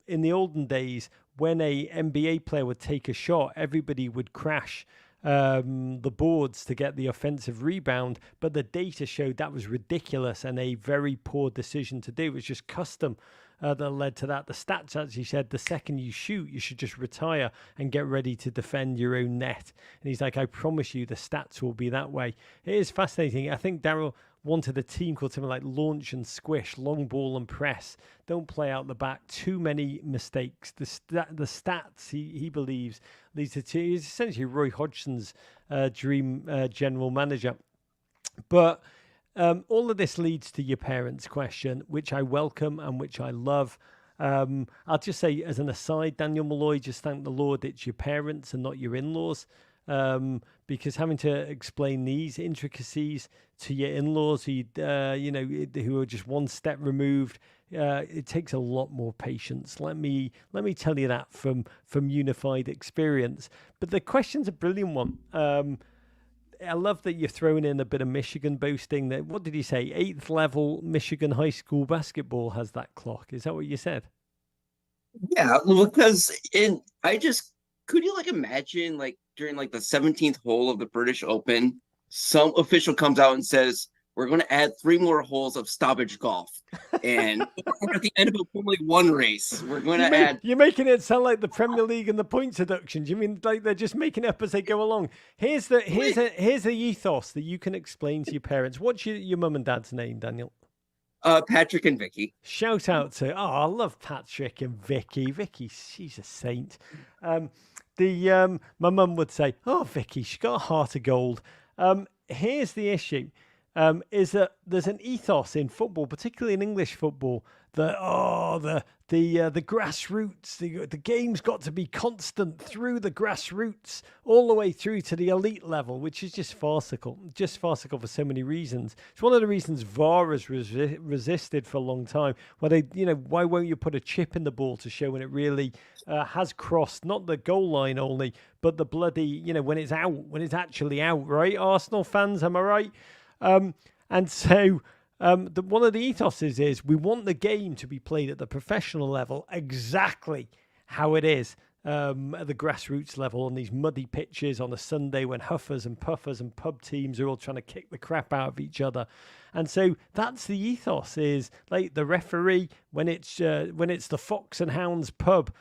in the olden days, when a NBA player would take a shot, everybody would crash the boards to get the offensive rebound. But the data showed that was ridiculous and a very poor decision to do. It was just custom that led to that. The stats actually said the second you shoot, you should just retire and get ready to defend your own net. And he's like, I promise you the stats will be that way. It is fascinating. I think Daryl wanted a team called something like launch and squish, long ball and press. Don't play out the back. Too many mistakes. The stats, he believes, leads to he's essentially Roy Hodgson's dream general manager. But all of this leads to your parents' question, which I welcome and which I love. I'll just say as an aside, Daniel Malloy, just thank the Lord it's your parents and not your in-laws. Because having to explain these intricacies to your in-laws who are just one step removed, it takes a lot more patience. Let me tell you that from unified experience. But the question's a brilliant one. I love that you're throwing in a bit of Michigan boasting. That, what did you say? 8th level Michigan high school basketball has that clock. Is that what you said? Yeah, because could you like imagine like during like the 17th hole of the British Open, some official comes out and says, we're going to add 3 more holes of stoppage golf. And at the end of a Formula 1 race, we're going to add... You're making it sound like the Premier League and the points deduction. Do you mean like they're just making it up as they go along? Here's the ethos that you can explain to your parents. What's your mum and dad's name, Daniel? Patrick and Vicky. Shout out to... Oh, I love Patrick and Vicky. Vicky, she's a saint. My mum would say, oh, Vicky, she got a heart of gold. Here's the issue. Is that there's an ethos in football, particularly in English football, that the grassroots, the game's got to be constant through the grassroots all the way through to the elite level, which is just farcical for so many reasons. It's one of the reasons VAR has resisted for a long time. Why won't you put a chip in the ball to show when it really has crossed not the goal line only, but the bloody when it's out, when it's actually out, right? Arsenal fans, am I right? And so one of the ethoses is we want the game to be played at the professional level exactly how it is at the grassroots level on these muddy pitches on a Sunday when huffers and puffers and pub teams are all trying to kick the crap out of each other. And so that's the ethos, is like the referee when it's the Fox and Hounds pub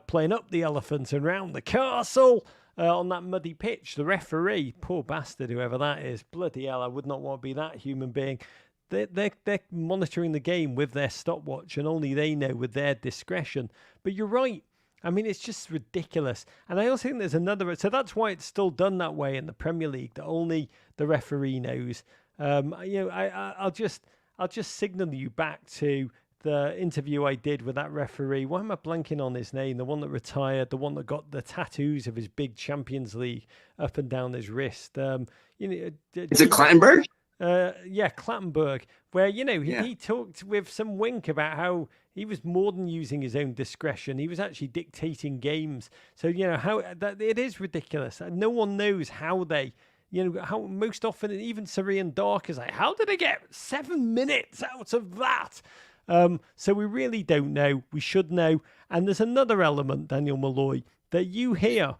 playing up the elephant and round the castle on that muddy pitch. The referee, poor bastard, whoever that is, bloody hell, I would not want to be that human being. They're monitoring the game with their stopwatch, and only they know with their discretion. But you're right. I mean, it's just ridiculous. And I also think there's another... So that's why it's still done that way in the Premier League, that only the referee knows. I'll just signal you back to the interview I did with that referee. Why am I blanking on his name? The one that retired, the one that got the tattoos of his big Champions League up and down his wrist. Is it Clattenburg? Yeah, Clattenburg, where, he talked with some wink about how he was more than using his own discretion. He was actually dictating games. So, how that it is ridiculous. No one knows how they, how most often, even Syrian Dark is like, how did they get 7 minutes out of that? So we really don't know. We should know. And there's another element, Daniel Malloy, that you hear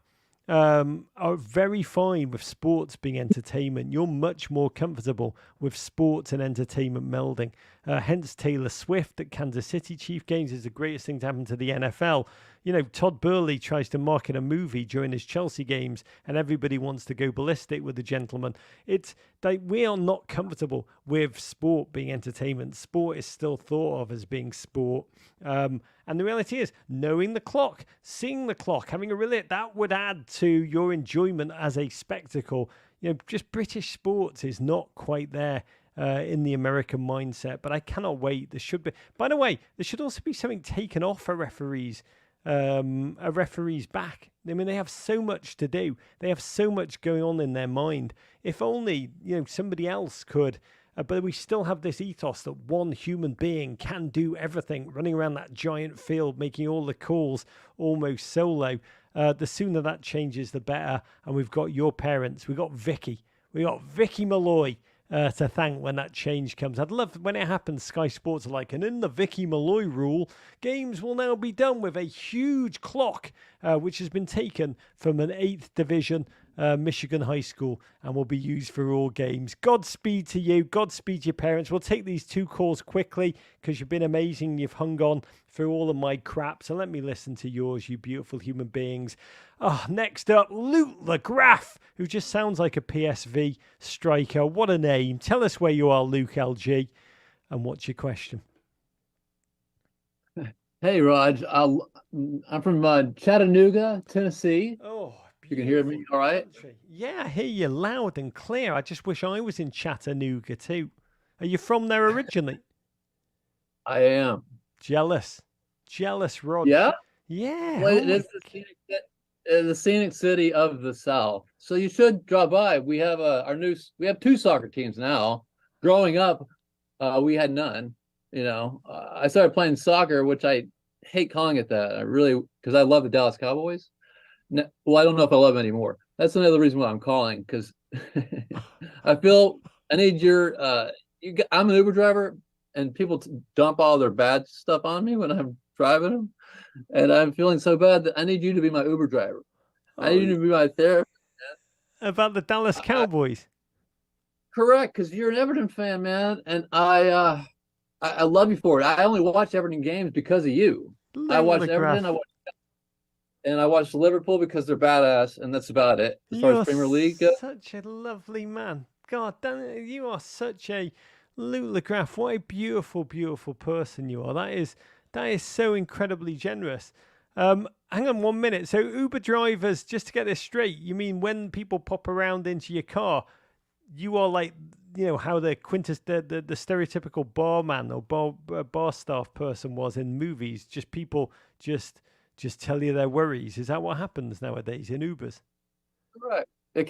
are very fine with sports being entertainment. You're much more comfortable with sports and entertainment melding. Hence Taylor Swift at Kansas City Chief games is the greatest thing to happen to the NFL. Todd Burley tries to market a movie during his Chelsea games and everybody wants to go ballistic with the gentleman. It's like we are not comfortable with sport being entertainment. Sport is still thought of as being sport. And the reality is, knowing the clock, seeing the clock, having a relay, that would add to your enjoyment as a spectacle. Just British sports is not quite there in the American mindset, but I cannot wait. There should be, by the way, there should also be something taken off a referee's back. I mean, they have so much to do. They have so much going on in their mind. If only, somebody else could. But we still have this ethos that one human being can do everything, running around that giant field, making all the calls almost solo. The sooner that changes, the better. And we've got your parents. We've got Vicky. We got Vicky Malloy to thank when that change comes. I'd love when it happens. Sky Sports are like, and in the Vicky Malloy rule, games will now be done with a huge clock, which has been taken from an 8th division Michigan high school and will be used for all games. Godspeed to you. Godspeed to your parents. We'll take these 2 calls quickly because you've been amazing. You've hung on through all of my crap. So let me listen to yours, you beautiful human beings. Next up, Luke LeGraff, who just sounds like a PSV striker. What a name. Tell us where you are, Luke LG, and what's your question? Hey, Raj. I'm from Chattanooga, Tennessee. Oh, you can hear me all right? Yeah, I hear you loud and clear. I just wish I was in Chattanooga too. Are you from there originally? I am. Jealous, Rod. Yeah? Yeah. Well, it is the scenic city of the South. So you should drop by. We have we have 2 soccer teams now. Growing up, we had none. I started playing soccer, which I hate calling it that. Because I love the Dallas Cowboys. No, well, I don't know if I love them anymore. That's another reason why I'm calling, because I feel I need your. I'm an Uber driver, and people dump all their bad stuff on me when I'm driving them, and I'm feeling so bad that I need you to be my Uber driver. I need you to be my therapist. About the Dallas Cowboys. Correct, because you're an Everton fan, man, and I love you for it. I only watch Everton games because of you. I watch Everton. I watch Liverpool because they're badass, and that's about it. As far as Premier League goes. Such a lovely man. God, you are such a Luke LeGraff. What a beautiful, beautiful person you are. That is so incredibly generous. Hang on 1 minute. So Uber drivers, just to get this straight, you mean when people pop around into your car, you are like, how the stereotypical barman or bar staff person was in movies, just people just tell you their worries. Is that what happens nowadays in Ubers? Correct. It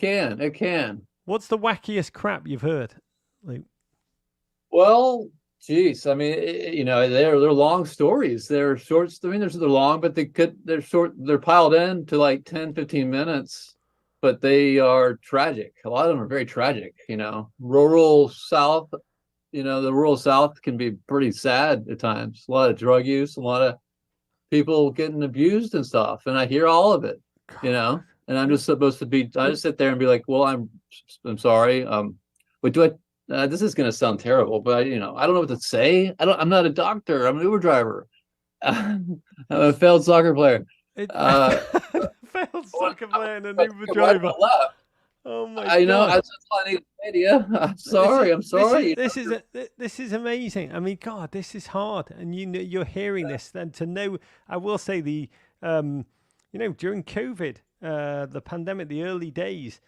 can. What's the wackiest crap you've heard? Well, geez. I mean, they're long stories. They're short. I mean, they're long, but they're short. They're piled in to like 10, 15 minutes, but they are tragic. A lot of them are very tragic. Rural South, the rural South can be pretty sad at times. A lot of drug use, a lot of people getting abused and stuff. And I hear all of it, and I'm just supposed to be, I just sit there and be like, well, I'm sorry. But this is going to sound terrible, but I don't know what to say. I'm not a doctor. I'm an Uber driver. I'm a failed soccer player. Failed soccer player and an Uber driver. Oh my I know. God. I need media. I'm sorry. This is amazing. I mean, God, this is hard. And you're hearing this. Then to know, I will say during COVID, the pandemic, the early days,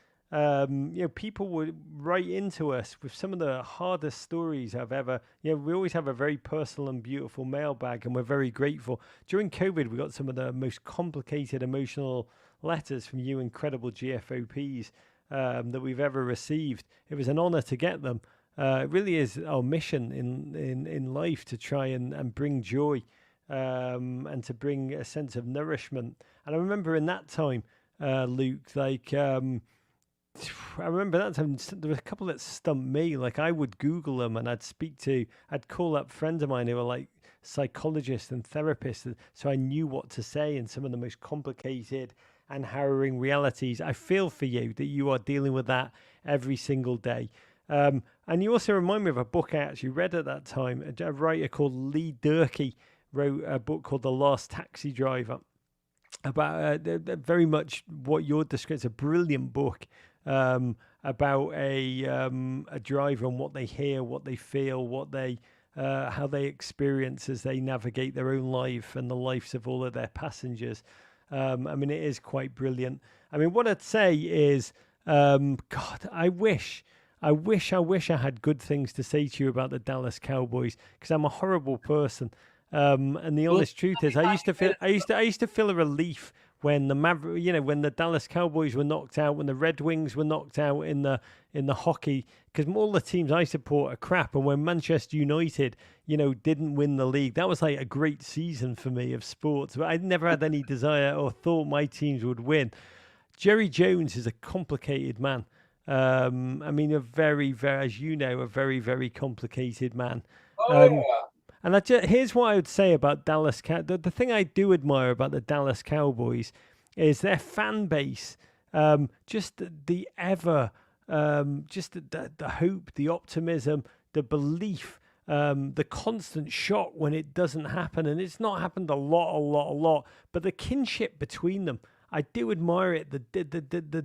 people would write into us with some of the hardest stories I've ever. We always have a very personal and beautiful mailbag, and we're very grateful. During COVID, we got some of the most complicated emotional letters from you incredible GFOPs that we've ever received. It was an honor to get them. It really is our mission in life to try and bring joy and to bring a sense of nourishment. And I remember in that time, Luke, I remember that time there were a couple that stumped me. Like I would Google them and I'd call up friends of mine who were like psychologists and therapists, so I knew what to say in some of the most complicated and harrowing realities. I feel for you that you are dealing with that every single day. And you also remind me of a book I actually read at that time. A writer called Lee Durkee wrote a book called The Last Taxi Driver, about very much what you're describing. It's a brilliant book about a driver and what they hear, what they feel, what they how they experience as they navigate their own life and the lives of all of their passengers. I mean, it is quite brilliant. I mean, what I'd say is, God, I wish I had good things to say to you about the Dallas Cowboys, because I'm a horrible person. And the honest truth is, I used to feel a relief when when the Dallas Cowboys were knocked out, when the Red Wings were knocked out in the hockey, because all the teams I support are crap. And when Manchester United, didn't win the league, that was like a great season for me of sports. But I never had any desire or thought my teams would win. Jerry Jones is a complicated man. I mean, a very, very, as you know, a very, very complicated man. And here's what I would say about Dallas. The thing I do admire about the Dallas Cowboys is their fan base. Just the hope, the optimism, the belief, the constant shock when it doesn't happen. And it's not happened a lot. But the kinship between them, I do admire it. The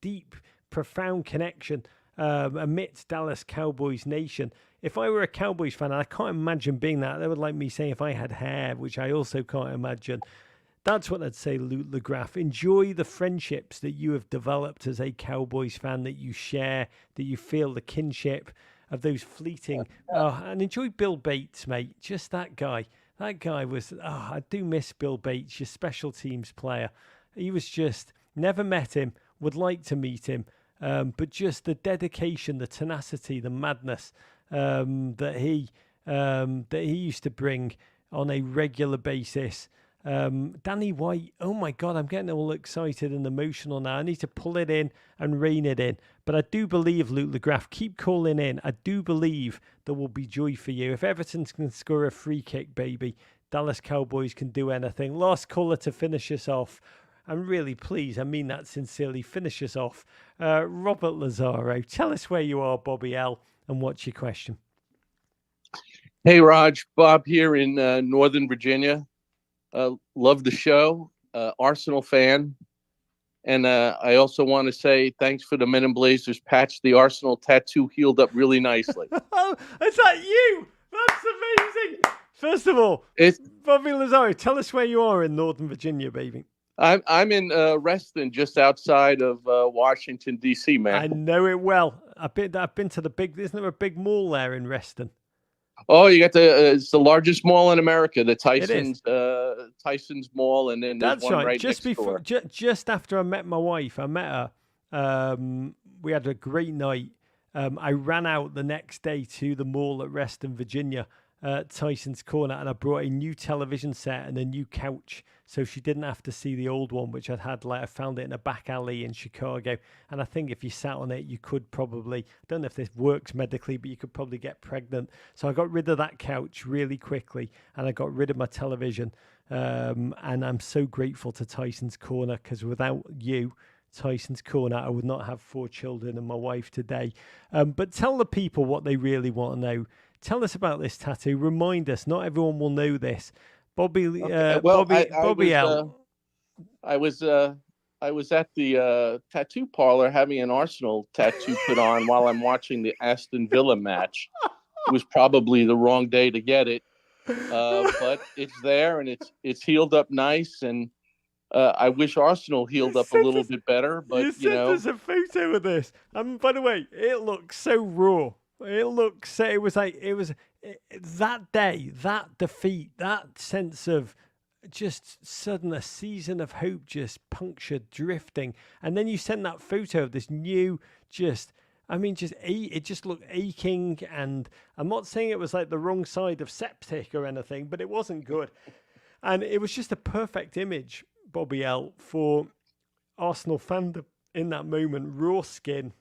deep, profound connection amidst Dallas Cowboys nation. If I were a Cowboys fan, and I can't imagine being that, they would like me saying if I had hair, which I also can't imagine. That's what I'd say, Luke LeGraff. Enjoy the friendships that you have developed as a Cowboys fan, that you share, that you feel the kinship of those fleeting. And enjoy Bill Bates, mate. Just that guy. That guy was, I do miss Bill Bates, your special teams player. He was just, never met him, would like to meet him. But just the dedication, the tenacity, the madness that he used to bring on a regular basis. Danny White, oh my God, I'm getting all excited and emotional now. I need to pull it in and rein it in. But I do believe, Luke LeGraff, keep calling in. I do believe there will be joy for you. If Everton can score a free kick, baby, Dallas Cowboys can do anything. Last caller to finish us off. And really, please, I mean that sincerely, finish us off. Robert Lazaro, tell us where you are, Bobby L, and what's your question? Hey, Raj. Bob here in Northern Virginia. Love the show. Arsenal fan. And I also want to say thanks for the Men in Blazers patch. The Arsenal tattoo healed up really nicely. Oh, is that you? That's amazing. First of all, Bobby Lazaro, tell us where you are in Northern Virginia, baby. I'm in Reston, just outside of Washington, D.C., man. I know it well. I've been to the big. Isn't there a big mall there in Reston? Oh, you got it's the largest mall in America, the Tyson's Mall, and then there's that's one right just next before, door. Just after I met my wife, I met her. We had a great night. I ran out the next day to the mall at Reston, Virginia, Tyson's Corner, and I brought a new television set and a new couch, so she didn't have to see the old one, which I'd had. Like, I found it in a back alley in Chicago, and I think if you sat on it, you could probably, I don't know if this works medically, but you could probably get pregnant. So I got rid of that couch really quickly, and I got rid of my television. And I'm so grateful to Tyson's Corner, because without you, Tyson's Corner, I would not have 4 children and my wife today. But tell the people what they really want to know. Tell us about this tattoo. Remind us. Not everyone will know this. Bobby, Okay, well, Bobby L. I was at the tattoo parlor having an Arsenal tattoo put on while I'm watching the Aston Villa match. It was probably the wrong day to get it, but it's there and it's healed up nice. And I wish Arsenal healed up a little bit better. But you sent us a photo of this. By the way, it looks so raw. It looks. It was that day, that defeat, that sense of just sudden a season of hope just punctured, drifting, and then you sent that photo of this new, it just looked aching. And I'm not saying it was like the wrong side of septic or anything, but it wasn't good, and it was just a perfect image, Bobby L, for Arsenal fandom in that moment. Raw skin.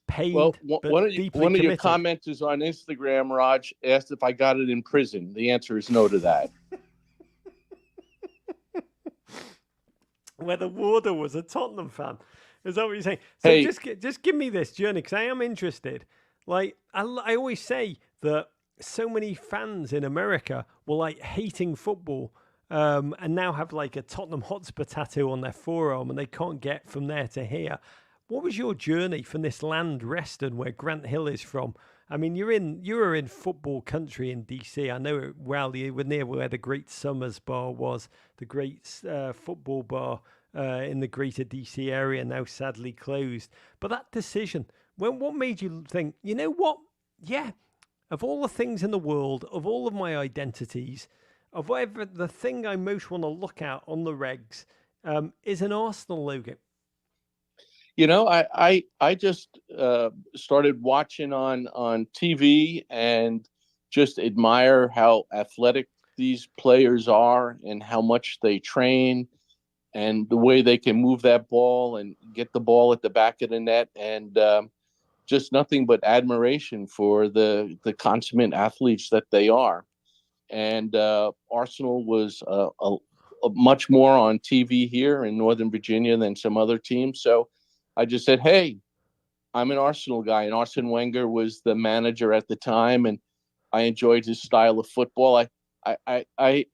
Paid, well, one of your commenters on Instagram, Raj, asked if I got it in prison. The answer is no to that. Where the warder was a Tottenham fan. Is that what you're saying? So hey, just give me this journey, because I am interested. Like, I always say that so many fans in America were like hating football, and now have like a Tottenham Hotspur tattoo on their forearm, and they can't get from there to here. What was your journey from this land, Reston, where Grant Hill is from? I mean, you were in football country in DC. I know it well. You were near where the Great Summers Bar was, the great football bar in the greater DC area, now sadly closed. But that decision, what made you think, you know what? Yeah, of all the things in the world, of all of my identities, of whatever, the thing I most want to look at on the regs is an Arsenal logo. You know, I just started watching on TV and just admire how athletic these players are and how much they train and the way they can move that ball and get the ball at the back of the net, and just nothing but admiration for the consummate athletes that they are. And Arsenal was a much more on TV here in Northern Virginia than some other teams. So I just said, hey, I'm an Arsenal guy. And Arsene Wenger was the manager at the time, and I enjoyed his style of football. I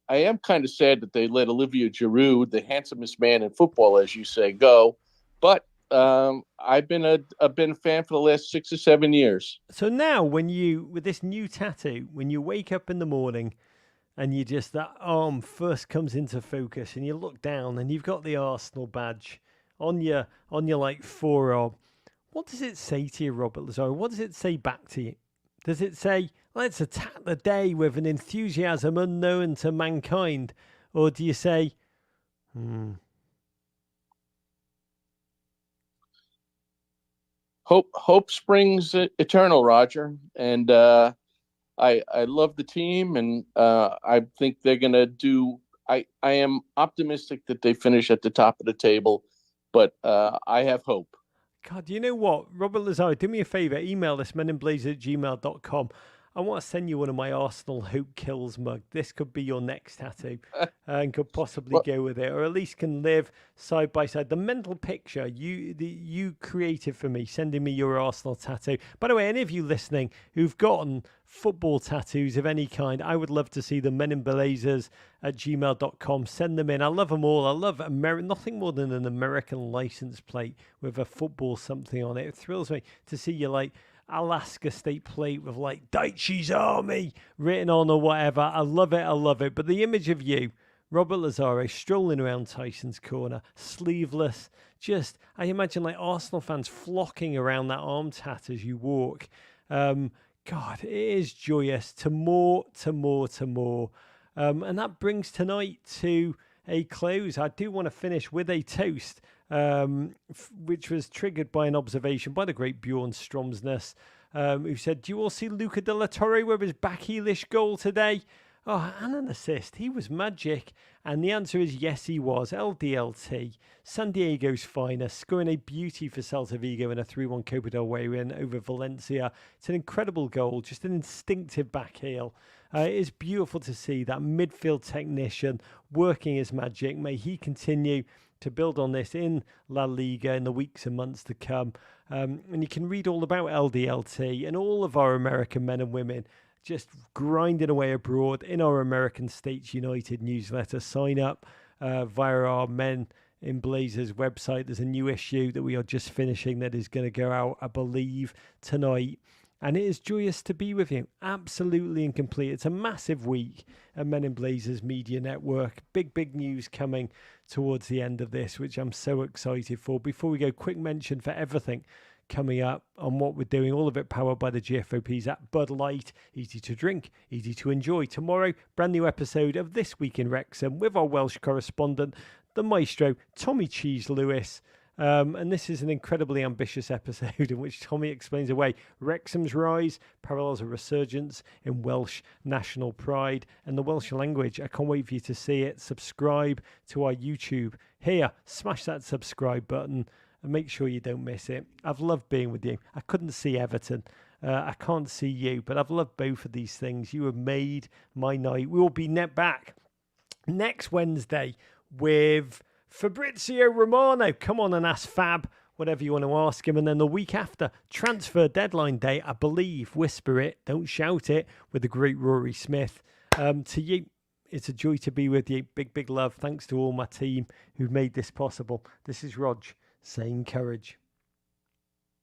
am kind of sad that they let Olivier Giroud, the handsomest man in football, as you say, go. But I've been a fan for the last 6 or 7 years. So now, with this new tattoo, when you wake up in the morning and that arm first comes into focus, and you look down and you've got the Arsenal badge on your like forearm, what does it say to you, Robert Lazaro? What does it say back to you? Does it say, let's attack the day with an enthusiasm unknown to mankind? Or do you say, Hope springs eternal, Roger. And I love the team, and I think they're going to do. I am optimistic that they finish at the top of the table, but I have hope. God, you know what? Robert Lazaro, do me a favour. Email us, meninblazer@gmail.com. I want to send you one of my Arsenal Hope Kills mug. This could be your next tattoo and could possibly go with it, or at least can live side by side. The mental picture you created for me, sending me your Arsenal tattoo. By the way, any of you listening who've gotten football tattoos of any kind, I would love to see them. meninblazers@gmail.com. Send them in. I love them all. I love nothing more than an American license plate with a football something on it. It thrills me to see you like Alaska State plate with like Daichi's Army written on or whatever. I love it. But the image of you, Robert Lazaro, strolling around Tyson's Corner, sleeveless, I imagine like Arsenal fans flocking around that arm tat as you walk. God, it is joyous. To more. And that brings tonight to a close. I do want to finish with a toast. which was triggered by an observation by the great Bjorn Stromsness, who said, "Do you all see Luca de la Torre with his backheelish goal today? Oh, and an assist. He was magic." And the answer is yes, he was. LDLT, San Diego's finest, scoring a beauty for Celta Vigo in a 3-1 Copa del Rey win over Valencia. It's an incredible goal, just an instinctive back heel. It is beautiful to see that midfield technician working his magic. May he continue to build on this in La Liga in the weeks and months to come. And you can read all about LDLT and all of our American men and women just grinding away abroad in our American States United newsletter. Sign up via our Men in Blazers website. There's a new issue that we are just finishing that is going to go out, I believe, tonight. And it is joyous to be with you. Absolutely and complete. It's a massive week at Men in Blazers Media Network. Big news coming towards the end of this, which I'm so excited for. Before we go, quick mention for everything coming up on what we're doing. All of it powered by the GFOPs at Bud Light. Easy to drink, easy to enjoy. Tomorrow, brand new episode of This Week in Wrexham with our Welsh correspondent, the maestro, Tommy Cheese Lewis. And this is an incredibly ambitious episode in which Tommy explains away Wrexham's rise, parallels a resurgence in Welsh national pride and the Welsh language. I can't wait for you to see it. Subscribe to our YouTube. Here, smash that subscribe button and make sure you don't miss it. I've loved being with you. I couldn't see Everton. I can't see you, but I've loved both of these things. You have made my night. We will be back next Wednesday with Fabrizio Romano. Come on and ask Fab whatever you want to ask him. And then the week after, transfer deadline day, I believe, whisper it, don't shout it, with the great Rory Smith. To you, it's a joy to be with you. Big love. Thanks to all my team who made this possible. This is Rog saying courage.